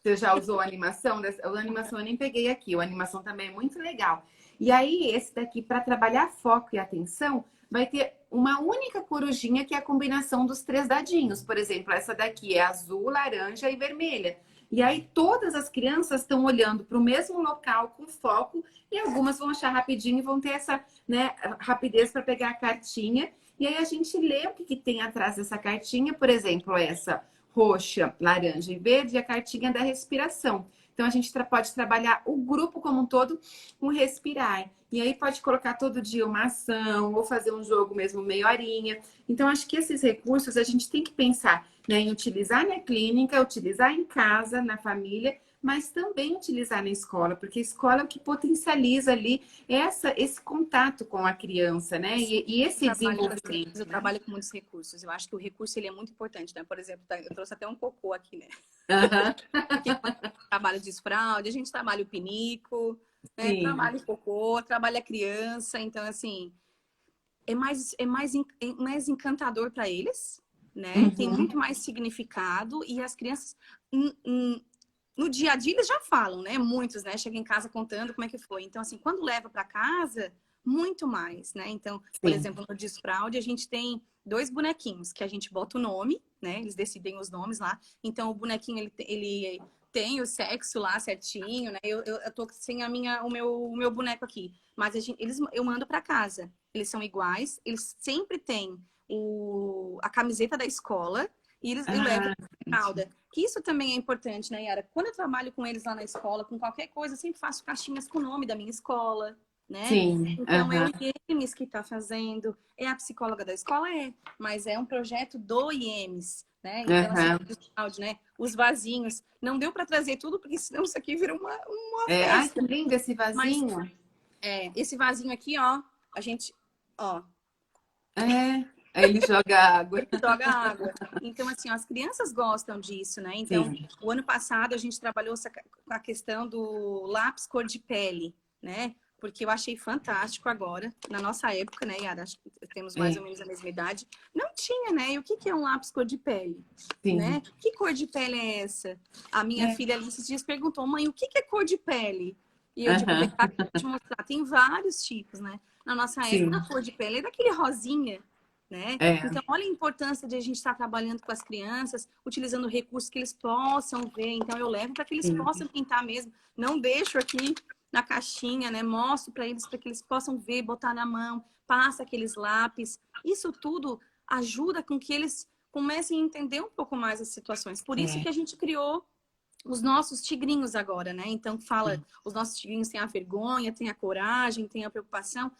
Você já usou a animação? A animação eu nem peguei aqui. A animação também é muito legal. E aí, esse daqui, para trabalhar foco e atenção, vai ter uma única corujinha que é a combinação dos 3 dadinhos. Por exemplo, essa daqui é azul, laranja e vermelha. E aí, todas as crianças estão olhando para o mesmo local com foco e algumas vão achar rapidinho e vão ter essa, né, rapidez para pegar a cartinha. E aí, a gente lê o que tem atrás dessa cartinha. Por exemplo, essa roxa, laranja e verde, e a cartinha da respiração. Então, a gente pode trabalhar o grupo como um todo com respirar. E aí pode colocar todo dia uma ação, ou fazer um jogo mesmo meia horinha. Então, acho que esses recursos a gente tem que pensar, né, em utilizar na clínica, utilizar em casa, na família, mas também utilizar na escola, porque a escola é o que potencializa ali esse contato com a criança, né? E esse desenvolvimento. Eu Né? trabalho com muitos recursos. Eu acho que o recurso ele é muito importante, né? Por exemplo, eu trouxe até um cocô aqui, né? Porque quando a gente trabalha desfraude, a gente trabalha o pinico, né? Sim. Trabalha o cocô, trabalha a criança. Então, assim, mais encantador para eles, né? Tem Uhum. muito mais significado e as crianças no dia a dia eles já falam, né? Muitos, né? Chegam em casa contando como é que foi. Então, assim, quando leva para casa, muito mais, né? Então, por Sim. exemplo, no desfraude a gente tem 2 bonequinhos que a gente bota o nome, né? Eles decidem os nomes lá. Então, o bonequinho ele tem o sexo lá certinho, né? Eu tô sem o meu boneco aqui, mas eu mando para casa. Eles são iguais, eles sempre têm a camiseta da escola e eu levo fralda. Que isso também é importante, né, Yara? Quando eu trabalho com eles lá na escola, com qualquer coisa, eu sempre faço caixinhas com o nome da minha escola, né? Sim. Então, é o IEMS que está fazendo. É a psicóloga da escola? É. Mas é um projeto do IEMS, né? Então, assim, áudio, né? Os vasinhos. Não deu para trazer tudo, porque senão isso aqui vira uma Ai, festa. que lindo esse Mas, vasinho. esse vasinho aqui, ó, a gente, ó, Aí ele joga água. joga água. Então, assim, ó, as crianças gostam disso, né? Então, Sim. o ano passado a gente trabalhou com a questão do lápis cor de pele, né? Porque eu achei fantástico agora, na nossa época, né, Yara? Acho que temos mais ou menos a mesma idade. Não tinha, né? E o que é um lápis cor de pele? Sim. Né? Que cor de pele é essa? A minha filha ali esses dias perguntou, mãe, o que é cor de pele? E eu digo, vem cá, te mostrar. Tem vários tipos, né? Na nossa Sim. época, a cor de pele era aquele rosinha, né? Então, olha a importância de a gente estar trabalhando com as crianças, utilizando recursos que eles possam ver. Então, eu levo para que eles possam pintar mesmo. Não deixo aqui na caixinha, né? Mostro para que eles possam ver, botar na mão, passa aqueles lápis. Isso tudo ajuda com que eles comecem a entender um pouco mais as situações. Por isso que a gente criou os nossos tigrinhos agora, né? Então, os nossos tigrinhos têm a vergonha, têm a coragem, têm a preocupação,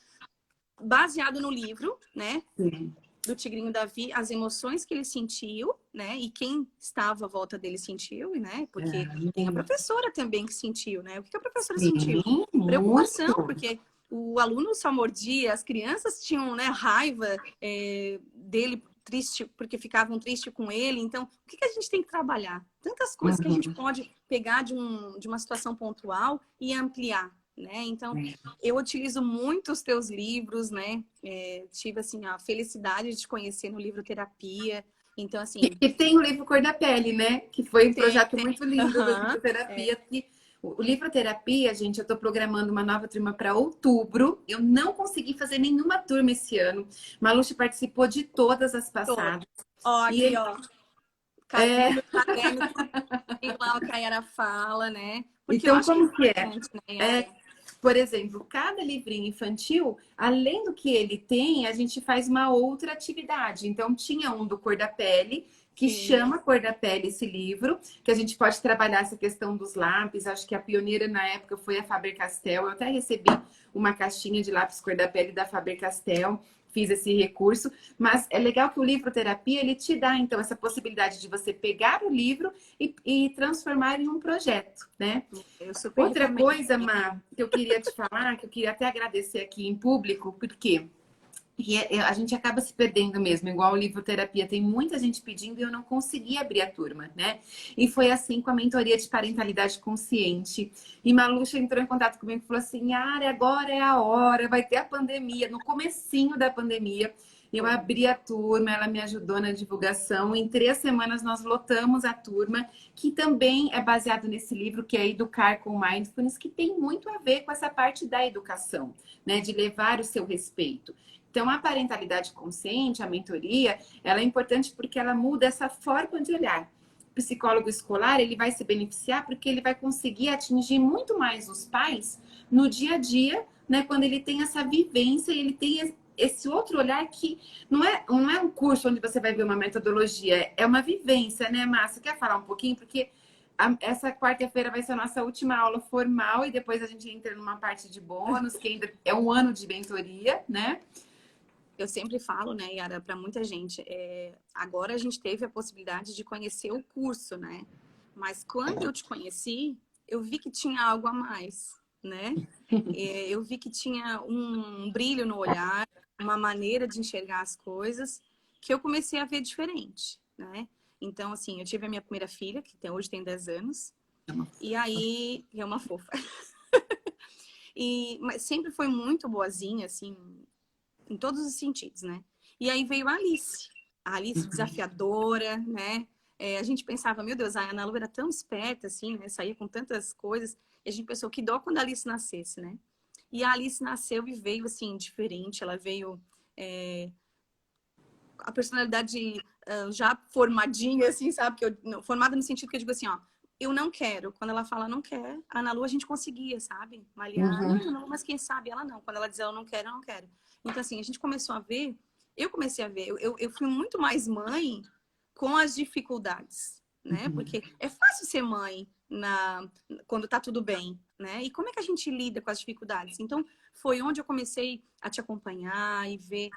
baseado no livro, né? Sim. Do Tigrinho Davi, as emoções que ele sentiu, né? E quem estava à volta dele sentiu, né? Porque tem a professora também que sentiu, né? O que a professora sentiu? Preocupação, porque o aluno só mordia, as crianças tinham, né, raiva dele, triste, porque ficavam tristes com ele. Então, o que a gente tem que trabalhar? Tantas coisas que a gente pode pegar de uma situação pontual e ampliar, né? Então, eu utilizo muito os teus livros, né? Tive, assim, a felicidade de te conhecer no livro Terapia. Então, assim... E tem o livro Cor da Pele, né? Que foi um projeto muito lindo do Aham, livro Terapia. Que o livro Terapia, gente, eu tô programando uma nova turma para outubro. Eu não consegui fazer nenhuma turma esse ano. Maluche participou de todas as tô. passadas. Ó, E aqui, ele, ó. No é, meu caderno, tudo lá o Kayara fala, né? Porque eu então, acho que é como que é? importante, né, É, Yara? por exemplo, cada livrinho infantil, além do que ele tem, a gente faz uma outra atividade. Então, tinha um do Cor da Pele, que Sim. chama Cor da Pele esse livro, que a gente pode trabalhar essa questão dos lápis. Acho que a pioneira na época foi a Faber-Castell. Eu até recebi uma caixinha de lápis Cor da Pele da Faber-Castell. Fiz esse recurso, mas é legal que o livro terapia ele te dá então essa possibilidade de você pegar o livro e transformar em um projeto, né? Eu super Outra recomendo. coisa, Má, que eu queria te falar, que eu queria até agradecer aqui em público, porque a gente acaba se perdendo mesmo, igual o livro terapia, tem muita gente pedindo e eu não consegui abrir a turma, né? E foi assim com a mentoria de parentalidade consciente. E Maluxa entrou em contato comigo e falou assim: Ara, agora é a hora, vai ter a pandemia, no comecinho da pandemia. Eu abri a turma, ela me ajudou na divulgação. Em 3 semanas nós lotamos a turma, que também é baseado nesse livro, que é Educar com Mindfulness, que tem muito a ver com essa parte da educação, né? De levar o seu respeito. Então, a parentalidade consciente, a mentoria, ela é importante porque ela muda essa forma de olhar. O psicólogo escolar, ele vai se beneficiar porque ele vai conseguir atingir muito mais os pais no dia a dia, né? Quando ele tem essa vivência, ele tem esse outro olhar que não é um curso onde você vai ver uma metodologia, é uma vivência, né, Márcia? Quer falar um pouquinho? Porque essa quarta-feira vai ser a nossa última aula formal e depois a gente entra numa parte de bônus, que ainda é um ano de mentoria, né? Eu sempre falo, né, Yara, para muita gente, agora a gente teve a possibilidade de conhecer o curso, né? Mas quando eu te conheci, eu vi que tinha algo a mais, né? Eu vi que tinha um brilho no olhar, uma maneira de enxergar as coisas que eu comecei a ver diferente, né? Então, assim, eu tive a minha primeira filha, que hoje tem 10 anos, e aí, é uma fofa. Mas sempre foi muito boazinha, assim, em todos os sentidos, né? E aí veio a Alice desafiadora, né? A gente pensava, meu Deus, a Ana Lu era tão esperta, assim, né? Saía com tantas coisas. E a gente pensou, que dó quando a Alice nascesse, né? E a Alice nasceu e veio, assim, diferente. Ela veio... a personalidade já formadinha, assim, sabe? Formada no sentido que eu digo assim, ó, eu não quero. Quando ela fala não quer, a Ana Lu a gente conseguia, sabe? Malhar, Uhum. não, mas quem sabe ela não. Quando ela diz eu não quero, eu não quero. Então, assim, a gente começou a ver, eu comecei a ver, eu fui muito mais mãe com as dificuldades, né? Porque é fácil ser mãe quando tá tudo bem, né? E como é que a gente lida com as dificuldades? Então, foi onde eu comecei a te acompanhar e ver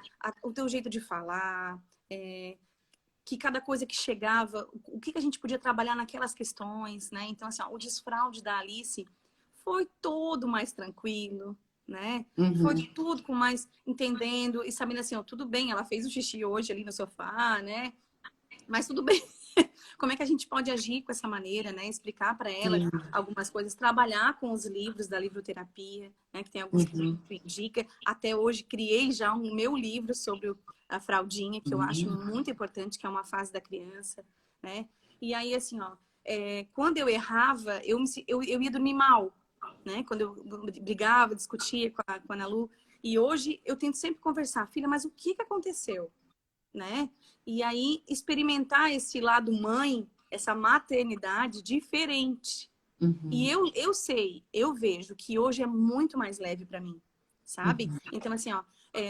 o teu jeito de falar, que cada coisa que chegava, o que a gente podia trabalhar naquelas questões, né? Então, assim, ó, o desfraude da Alice foi todo mais tranquilo, né? Foi Uhum. tudo com mais entendendo e sabendo assim, ó, tudo bem, ela fez o xixi hoje ali no sofá, né? Mas tudo bem. Como é que a gente pode agir com essa maneira, né? Explicar para ela Sim. algumas coisas, trabalhar com os livros da livroterapia, né? Que tem alguns que Uhum. tu indica. Até hoje criei já um meu livro sobre a fraldinha, que eu acho muito importante, que é uma fase da criança, né? E aí, assim, ó, quando eu errava, eu ia dormir mal, né? Quando eu brigava, discutia com a Ana Lu. E hoje eu tento sempre conversar, filha, mas o que aconteceu? Né? E aí experimentar esse lado mãe, essa maternidade diferente. E Uhum. eu sei, eu vejo que hoje é muito mais leve para mim, sabe? Então, assim, ó,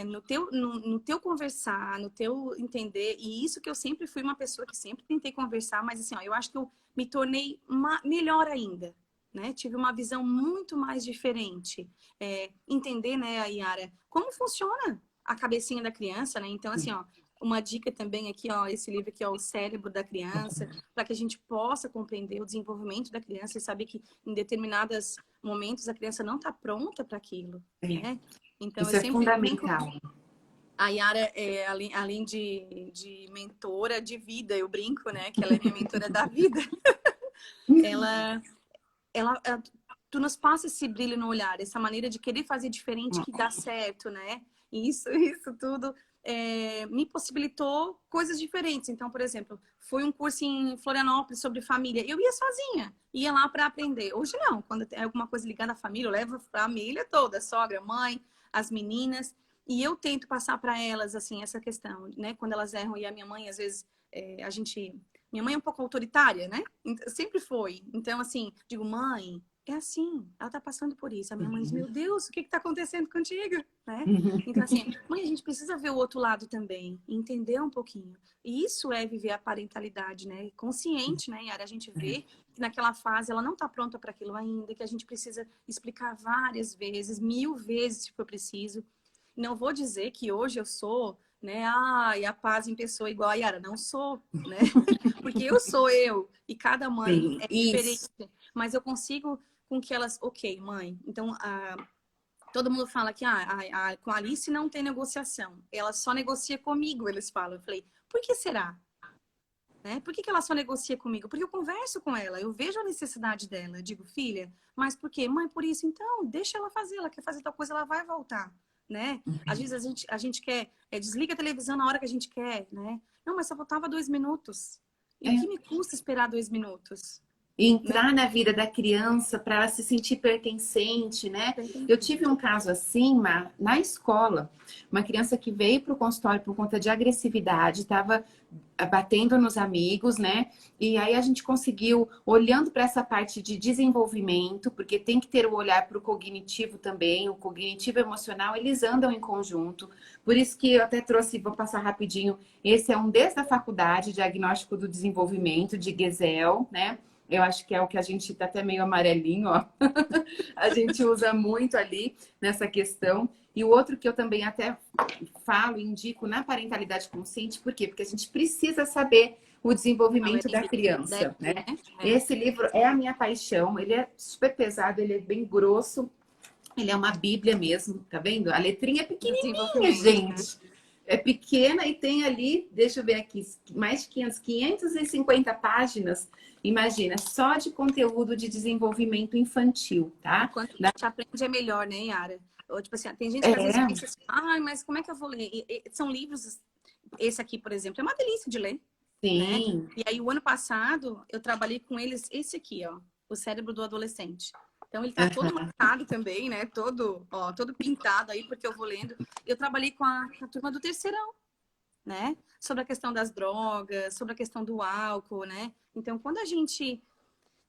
no teu conversar, no teu entender, e isso que eu sempre fui uma pessoa que sempre tentei conversar, mas assim, ó, eu acho que eu me tornei melhor ainda, né? Tive uma visão muito mais diferente. Entender, né, a Yara, como funciona a cabecinha da criança, né? Então, assim, ó, uma dica também aqui, ó, esse livro aqui, ó, O Cérebro da Criança, para que a gente possa compreender o desenvolvimento da criança e saber que em determinados momentos a criança não está pronta para aquilo, É. né? Então, eu Isso é sempre brinco. fundamental. A Yara, além de mentora de vida, eu brinco, né? Que ela é minha mentora da vida. Ela tu nos passa esse brilho no olhar, essa maneira de querer fazer diferente que dá certo, né? E isso tudo me possibilitou coisas diferentes. Então, por exemplo, foi um curso em Florianópolis sobre família. Eu ia sozinha, ia lá para aprender. Hoje não, quando é alguma coisa ligada à família, eu levo a família toda, sogra, mãe, as meninas. E eu tento passar para elas, assim, essa questão, né? Quando elas erram, e a minha mãe, às vezes, minha mãe é um pouco autoritária, né? Sempre foi. Então, assim, digo, mãe, é assim, ela tá passando por isso. A minha mãe diz, meu Deus, o que que tá acontecendo contigo? Né? Então, assim, mãe, a gente precisa ver o outro lado também, entender um pouquinho. E isso é viver a parentalidade, né? Consciente, né, Yara? A gente vê que naquela fase ela não tá pronta para aquilo ainda, que a gente precisa explicar várias vezes, 1000 vezes, se for preciso. Não vou dizer que hoje eu sou, né, e a paz em pessoa igual a Yara. Não sou, né? Porque eu sou eu, e cada mãe Sim, é isso. diferente. Mas eu consigo com que elas, ok, mãe, então todo mundo fala que com a Alice não tem negociação, ela só negocia comigo, eles falam. Eu falei, por que será? Né? Por que ela só negocia comigo? Porque eu converso com ela, eu vejo a necessidade dela. Eu digo, filha, mas por quê? Mãe, por isso. Então, deixa ela fazer, ela quer fazer tal coisa, ela vai voltar. Né? Às vezes a gente quer, desliga a televisão na hora que a gente quer, né? Não, mas só faltava 2 minutos. E o que É. me custa esperar 2 minutos? Né? Entrar na vida da criança para ela se sentir pertencente, né? Eu tive um caso assim, na escola, uma criança que veio para o consultório por conta de agressividade, estava batendo nos amigos, né? E aí a gente conseguiu, olhando para essa parte de desenvolvimento, porque tem que ter o olhar para o cognitivo também, o cognitivo emocional, eles andam em conjunto. Por isso que eu até trouxe, vou passar rapidinho, esse é um desde a faculdade, Diagnóstico do Desenvolvimento, de Gesell, né? Eu acho que é o que a gente tá até meio amarelinho, ó. A gente usa muito ali nessa questão. E o outro que eu também até falo, indico na parentalidade consciente, por quê? Porque a gente precisa saber o desenvolvimento da criança, né? Esse livro é a minha paixão, ele é super pesado, ele é bem grosso, ele é uma bíblia mesmo, tá vendo? A letrinha é pequenininha, gente. É pequena e tem ali, deixa eu ver aqui, mais de 550 páginas. Imagina, só de conteúdo de desenvolvimento infantil, tá? Quanto a gente aprende é melhor, né, Yara? Ou, tipo assim, tem gente que às vezes É, pensa assim, mas como é que eu vou ler? São livros, esse aqui, por exemplo, é uma delícia de ler, né? sim. E aí, o ano passado, eu trabalhei com eles, esse aqui, ó, O Cérebro do Adolescente. Então, ele tá todo marcado também, né? Todo pintado aí, porque eu vou lendo. Eu trabalhei com a turma do terceirão, né? Sobre a questão das drogas, sobre a questão do álcool, né? Então, quando a gente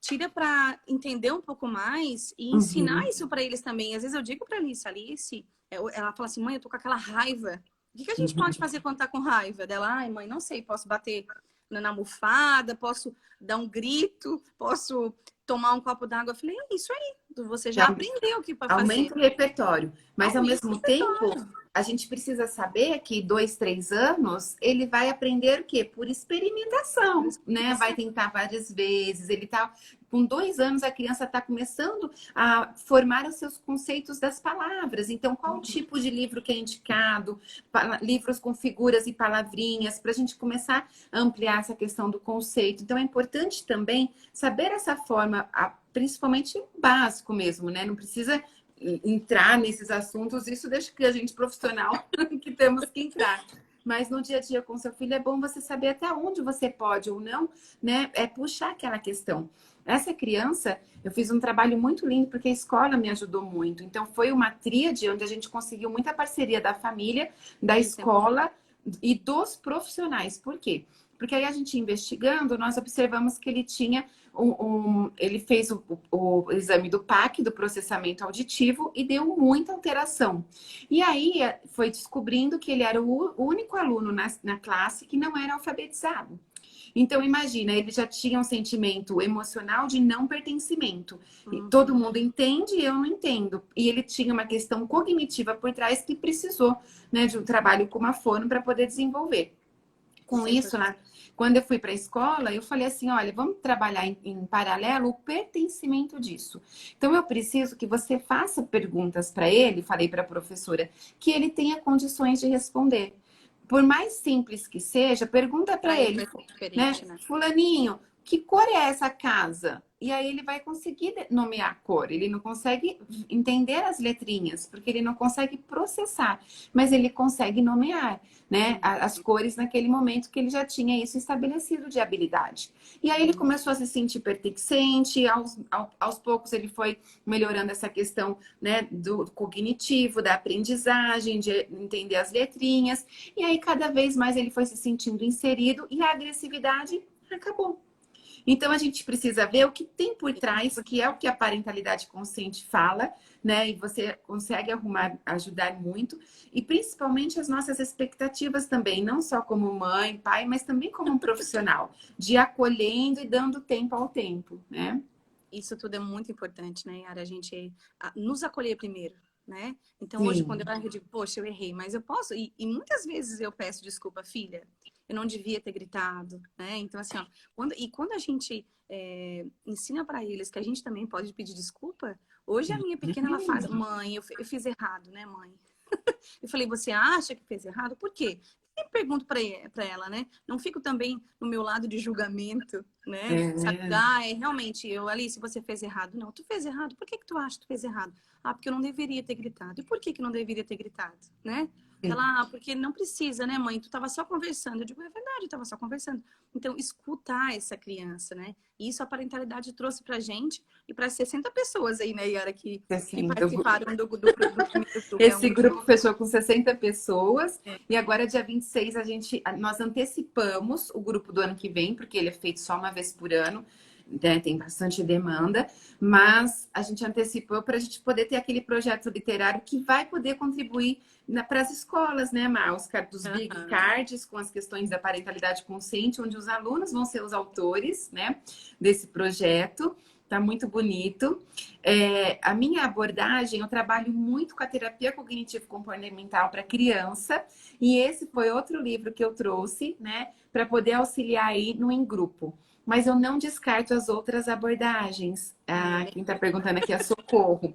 tira para entender um pouco mais e ensinar Uhum. isso para eles também. Às vezes eu digo para Alice, ela fala assim, mãe, eu tô com aquela raiva. O que a gente pode fazer quando tá com raiva? Dela, ai, mãe, não sei, posso bater na almofada, posso dar um grito, posso tomar um copo d'água. Eu falei, é isso aí, você já aprendeu o que para fazer. Aumenta o repertório. Mas, ao Aumenta o mesmo tempo, repertório. a gente precisa saber que 2, 3 anos, ele vai aprender o quê? Por experimentação, né? Vai tentar várias vezes. Ele tá com 2 anos, a criança está começando a formar os seus conceitos das palavras. Então, qual o tipo de livro que é indicado? Livros com figuras e palavrinhas, para a gente começar a ampliar essa questão do conceito. Então, é importante também saber essa forma, principalmente básico mesmo, né? Não precisa entrar nesses assuntos, isso deixa que a gente profissional que temos que entrar. Mas no dia a dia com seu filho é bom você saber até onde você pode ou não, né? É puxar aquela questão. Essa criança, eu fiz um trabalho muito lindo porque a escola me ajudou muito. Então foi uma tríade onde a gente conseguiu muita parceria da família, da escola e dos profissionais. Por quê? Porque aí a gente investigando, nós observamos que ele tinha ele fez o exame do PAC, do processamento auditivo, e deu muita alteração. E aí foi descobrindo que ele era o único aluno na classe que não era alfabetizado. Então, imagina, ele já tinha um sentimento emocional de não pertencimento. E todo mundo entende e eu não entendo. E ele tinha uma questão cognitiva por trás que precisou, né, de um trabalho com uma fono para poder desenvolver. Com isso, quando eu fui para a escola, eu falei assim, olha, vamos trabalhar em paralelo o pertencimento disso. Então, eu preciso que você faça perguntas para ele, falei para a professora, que ele tenha condições de responder. Por mais simples que seja, pergunta para ele, né? Fulaninho, que cor é essa casa? E aí ele vai conseguir nomear a cor. Ele não consegue entender as letrinhas, porque ele não consegue processar, mas ele consegue nomear, né, as cores naquele momento que ele já tinha isso estabelecido de habilidade. E aí ele começou a se sentir pertencente, aos poucos ele foi melhorando essa questão, né, do cognitivo, da aprendizagem, de entender as letrinhas. E aí cada vez mais ele foi se sentindo inserido e a agressividade acabou. Então a gente precisa ver o que tem por trás, que é o que a parentalidade consciente fala, né? E você consegue arrumar, ajudar muito, e principalmente as nossas expectativas também, não só como mãe, pai, mas também como um profissional, de acolhendo e dando tempo ao tempo, né? Isso tudo é muito importante, né, Yara? A gente nos acolher primeiro, né? Então, hoje, quando Sim. eu erro, eu digo, poxa, eu errei, mas eu posso. E muitas vezes eu peço desculpa, filha, eu não devia ter gritado, né? Então, assim, ó, quando a gente ensina para eles que a gente também pode pedir desculpa, hoje a minha pequena, ela faz, mãe, eu fiz errado, né, mãe? Eu falei, você acha que fez errado? Por quê? Eu pergunto para ela, né? Não fico também no meu lado de julgamento, né? Sabe? É, Realmente, Alice, você fez errado. Não, tu fez errado. Por que que tu acha que tu fez errado? Ah, porque eu não deveria ter gritado. E por que que não deveria ter gritado, né? Porque não precisa, né, mãe? Tu tava só conversando. Eu digo, é verdade, eu tava só conversando. Então, escutar essa criança, né? E isso a parentalidade trouxe pra gente e para 60 pessoas aí, né, Yara, que assim, participaram do primeiro grupo. esse grupo fechou com 60 pessoas e agora, dia 26, nós antecipamos o grupo do ano que vem, porque ele é feito só uma vez por ano, né? Tem bastante demanda, mas a gente antecipou para a gente poder ter aquele projeto literário que vai poder contribuir para as escolas, né, Mar? Dos Big Cards, com as questões da parentalidade consciente, onde os alunos vão ser os autores, né, desse projeto. Tá muito bonito. A minha abordagem, eu trabalho muito com a terapia cognitivo-comportamental para criança, e esse foi outro livro que eu trouxe, né, para poder auxiliar aí no em grupo. Mas eu não descarto as outras abordagens. Quem está perguntando aqui é Socorro.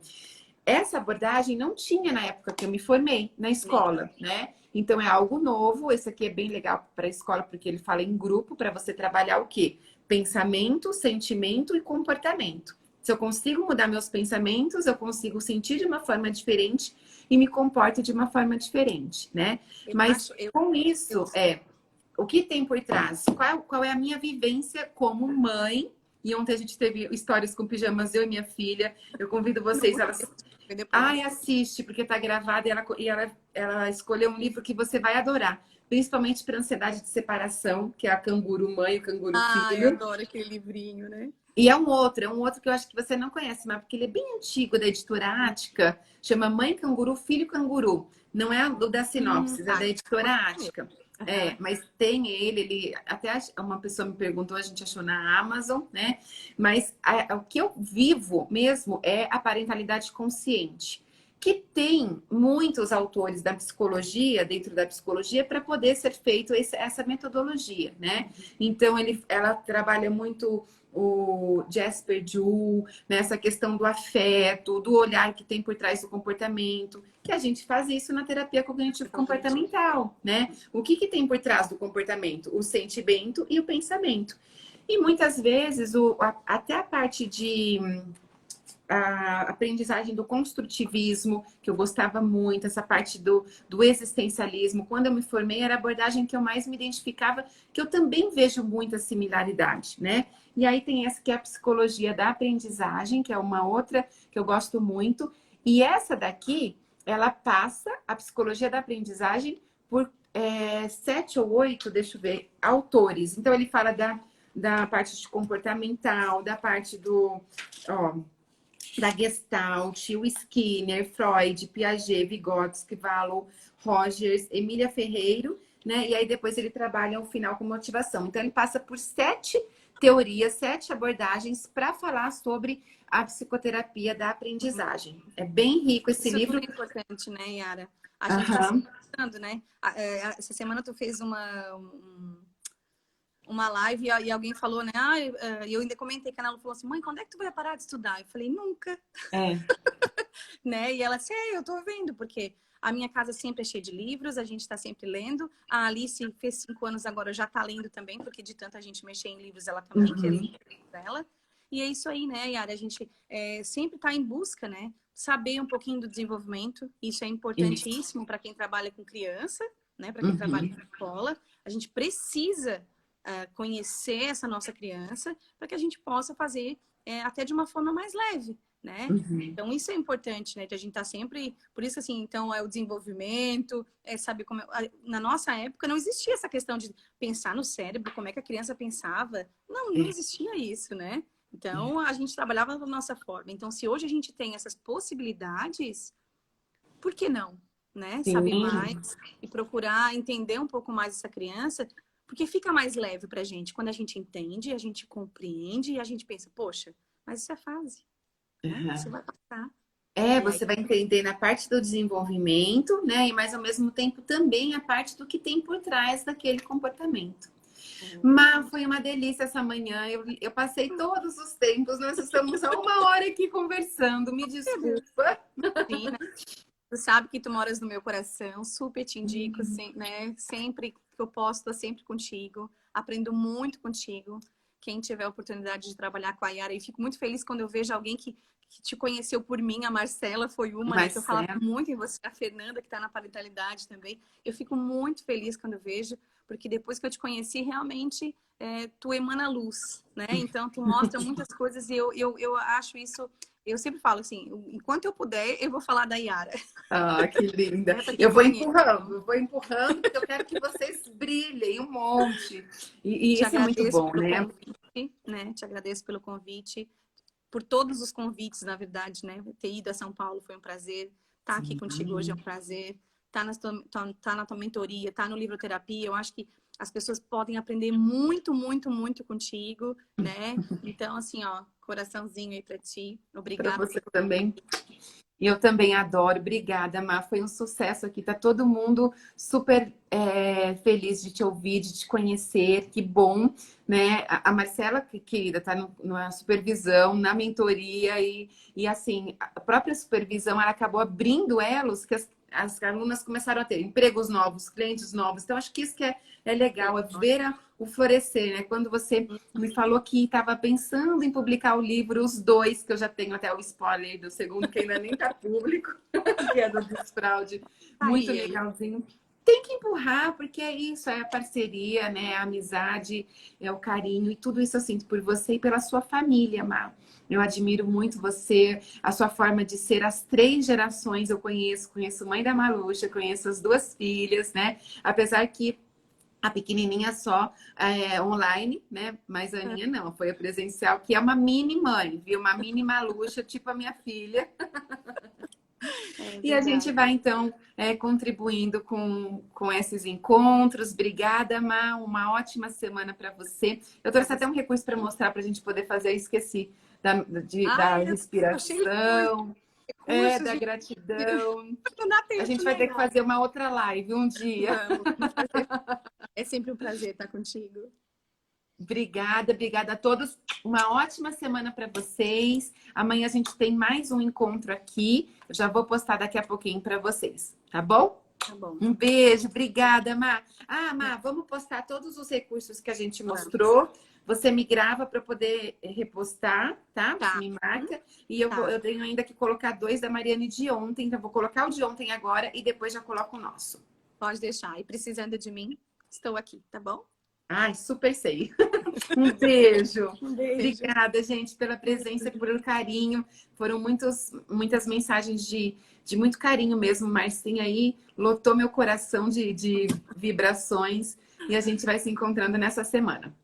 Essa abordagem não tinha na época que eu me formei na escola, né? Então é algo novo. Esse aqui é bem legal para a escola, porque ele fala em grupo para você trabalhar o quê? Pensamento, sentimento e comportamento. Se eu consigo mudar meus pensamentos, eu consigo sentir de uma forma diferente e me comporto de uma forma diferente, né? Mas com isso, o que tem por trás? Qual é a minha vivência como mãe? E ontem a gente teve histórias com pijamas, eu e minha filha. Eu convido vocês, elas. Ai, assiste, porque tá gravado ela escolheu um livro que você vai adorar. Principalmente para ansiedade de separação, que é a Canguru Mãe e o Canguru Filho. Eu adoro aquele livrinho, né? E é um outro que eu acho que você não conhece, mas porque ele é bem antigo, da editora Ática, chama Mãe Canguru, Filho Canguru. Não é o da Sinopsis, é da editora Ática. Mas tem ele até uma pessoa me perguntou, a gente achou na Amazon, né? Mas o que eu vivo mesmo é a parentalidade consciente, que tem muitos autores da psicologia, dentro da psicologia, para poder ser feito essa metodologia, né? Então, ela trabalha muito o Jasper Juhl, nessa questão do afeto, do olhar que tem por trás do comportamento, que a gente faz isso na terapia cognitivo-comportamental, né? O que tem por trás do comportamento? O sentimento e o pensamento. E muitas vezes, até a parte de a aprendizagem do construtivismo, que eu gostava muito, essa parte do existencialismo. Quando eu me formei, era a abordagem que eu mais me identificava, que eu também vejo muita similaridade, né? E aí tem essa que é a psicologia da aprendizagem, que é uma outra que eu gosto muito. E essa daqui, ela passa a psicologia da aprendizagem por 7 ou 8, deixa eu ver, autores. Então, ele fala da parte de comportamental, da parte da Gestalt, o Skinner, Freud, Piaget, Vygotsky, Valo, Rogers, Emília Ferreiro, né? E aí depois ele trabalha o final com motivação. Então ele passa por 7 teorias, 7 abordagens para falar sobre a psicoterapia da aprendizagem. É bem rico esse livro. Isso é muito importante, né, Yara? A gente está se pensando, né? Essa semana tu fez uma live e alguém falou, né? E eu ainda comentei que ela falou assim, mãe, quando é que tu vai parar de estudar? Eu falei, nunca. Né? E ela disse, eu tô vendo, porque A minha casa sempre é cheia de livros, a gente está sempre lendo. A Alice fez 5 anos agora, já está lendo também, porque de tanta gente mexer em livros, ela também fez Uhum. livro dela. E é isso aí, né, Yara? A gente sempre está em busca, né? Saber um pouquinho do desenvolvimento. Isso é Isso. importantíssimo para quem trabalha com criança, né? Para quem trabalha Uhum. com escola. A gente precisa conhecer essa nossa criança para que a gente possa fazer até de uma forma mais leve, né? Uhum. Então, isso é importante, né? De a gente estar sempre... Por isso, assim, então, é o desenvolvimento, saber como... Na nossa época, não existia essa questão de pensar no cérebro, como é que a criança pensava. Não É, existia isso, né? é. Então, a gente trabalhava da nossa forma. Então, se hoje a gente tem essas possibilidades, por que não? Né? Saber Sim. mais e procurar entender um pouco mais essa criança, porque fica mais leve pra gente. Quando a gente entende, a gente compreende e a gente pensa, poxa, mas isso é fase, né? Isso Uhum. vai passar. É, E aí, você vai entender na parte do desenvolvimento, né? E mas ao mesmo tempo também a parte do que tem por trás daquele comportamento. é Mas verdade. foi uma delícia essa manhã. Eu passei todos os tempos. Nós estamos há uma hora aqui conversando. Me Meu Deus. desculpa. Sim, né? Tu sabe que tu moras no meu coração, super te indico, né? Sempre que eu posso, tô sempre contigo. Aprendo muito contigo. Quem tiver a oportunidade de trabalhar com a Yara, e fico muito feliz quando eu vejo alguém que te conheceu por mim. A Marcela foi uma, né? Que eu falava Marcelo, muito em você, a Fernanda, que está na parentalidade também. Eu fico muito feliz quando eu vejo, porque depois que eu te conheci, realmente tu emana luz, né? Então, tu mostra muitas coisas e eu acho isso. Eu sempre falo assim, enquanto eu puder, eu vou falar da Yara. ah, que linda. Para quem conhece. Eu vou empurrando, porque eu quero que vocês brilhem um monte. E Te isso é muito agradeço bom, pelo né? convite, né? Te agradeço pelo convite, por todos os convites, na verdade, né? Ter ido a São Paulo foi um prazer. Estar aqui contigo hoje é um Sim. prazer. Tá na tua mentoria, tá no livroterapia. Eu acho que as pessoas podem aprender muito, muito, muito contigo, né? Então, assim, ó, coraçãozinho aí para ti. Para Obrigada você pelo também. convite. E eu também adoro. Obrigada, Mar. Foi um sucesso aqui. Tá todo mundo super feliz de te ouvir, de te conhecer. Que bom, né? A Marcela, querida, tá na supervisão, na mentoria e assim, a própria supervisão, ela acabou abrindo elos que as alunas começaram a ter empregos novos, clientes novos. Então, acho que isso que é legal, é ver o florescer, né? Quando você me falou que estava pensando em publicar o livro, os dois, que eu já tenho até o spoiler do segundo, que ainda nem está público, que é do Desfraude, muito Aí, aí. legalzinho. Tem que empurrar, porque é isso, é a parceria, né? A amizade, é o carinho, e tudo isso eu sinto por você e pela sua família, Mar. Eu admiro muito você, a sua forma de ser as 3 gerações. Eu conheço mãe da Maluxa, conheço as 2 filhas, né? Apesar que a pequenininha só online, né? Mas a Aninha não, foi a presencial, que é uma mini mãe, viu? Uma mini Maluxa, tipo a minha filha. É E a gente verdade. vai, então, contribuindo com esses encontros. Obrigada, Má. Uma ótima semana para você. Eu Para trouxe até você. um recurso para mostrar para a gente poder fazer. Eu esqueci da Ai, eu tô cheio de respiração, recursos da de... gratidão. Não dá A tempo, gente vai né, ter que Yara? fazer uma outra live um dia. Vamos fazer. É sempre um prazer estar contigo. Obrigada, obrigada a todos. Uma ótima semana para vocês. Amanhã a gente tem mais um encontro aqui. Eu já vou postar daqui a pouquinho para vocês, tá bom? Tá bom. Um beijo, obrigada, Má. Ah, Má, vamos postar todos os recursos que a gente Vamos. mostrou. Você me grava para poder repostar, tá? Você Tá. me marca. E Tá. eu tenho ainda que colocar 2 da Mariane de ontem, então eu vou colocar o de ontem agora e depois já coloco o nosso. Pode deixar. E precisando de mim, estou aqui, tá bom? Ai, super sei. Um beijo. Um beijo. Obrigada, gente, pela presença, pelo carinho. Foram muitas mensagens de muito carinho mesmo. Marcinha aí lotou meu coração de vibrações. E a gente vai se encontrando nessa semana.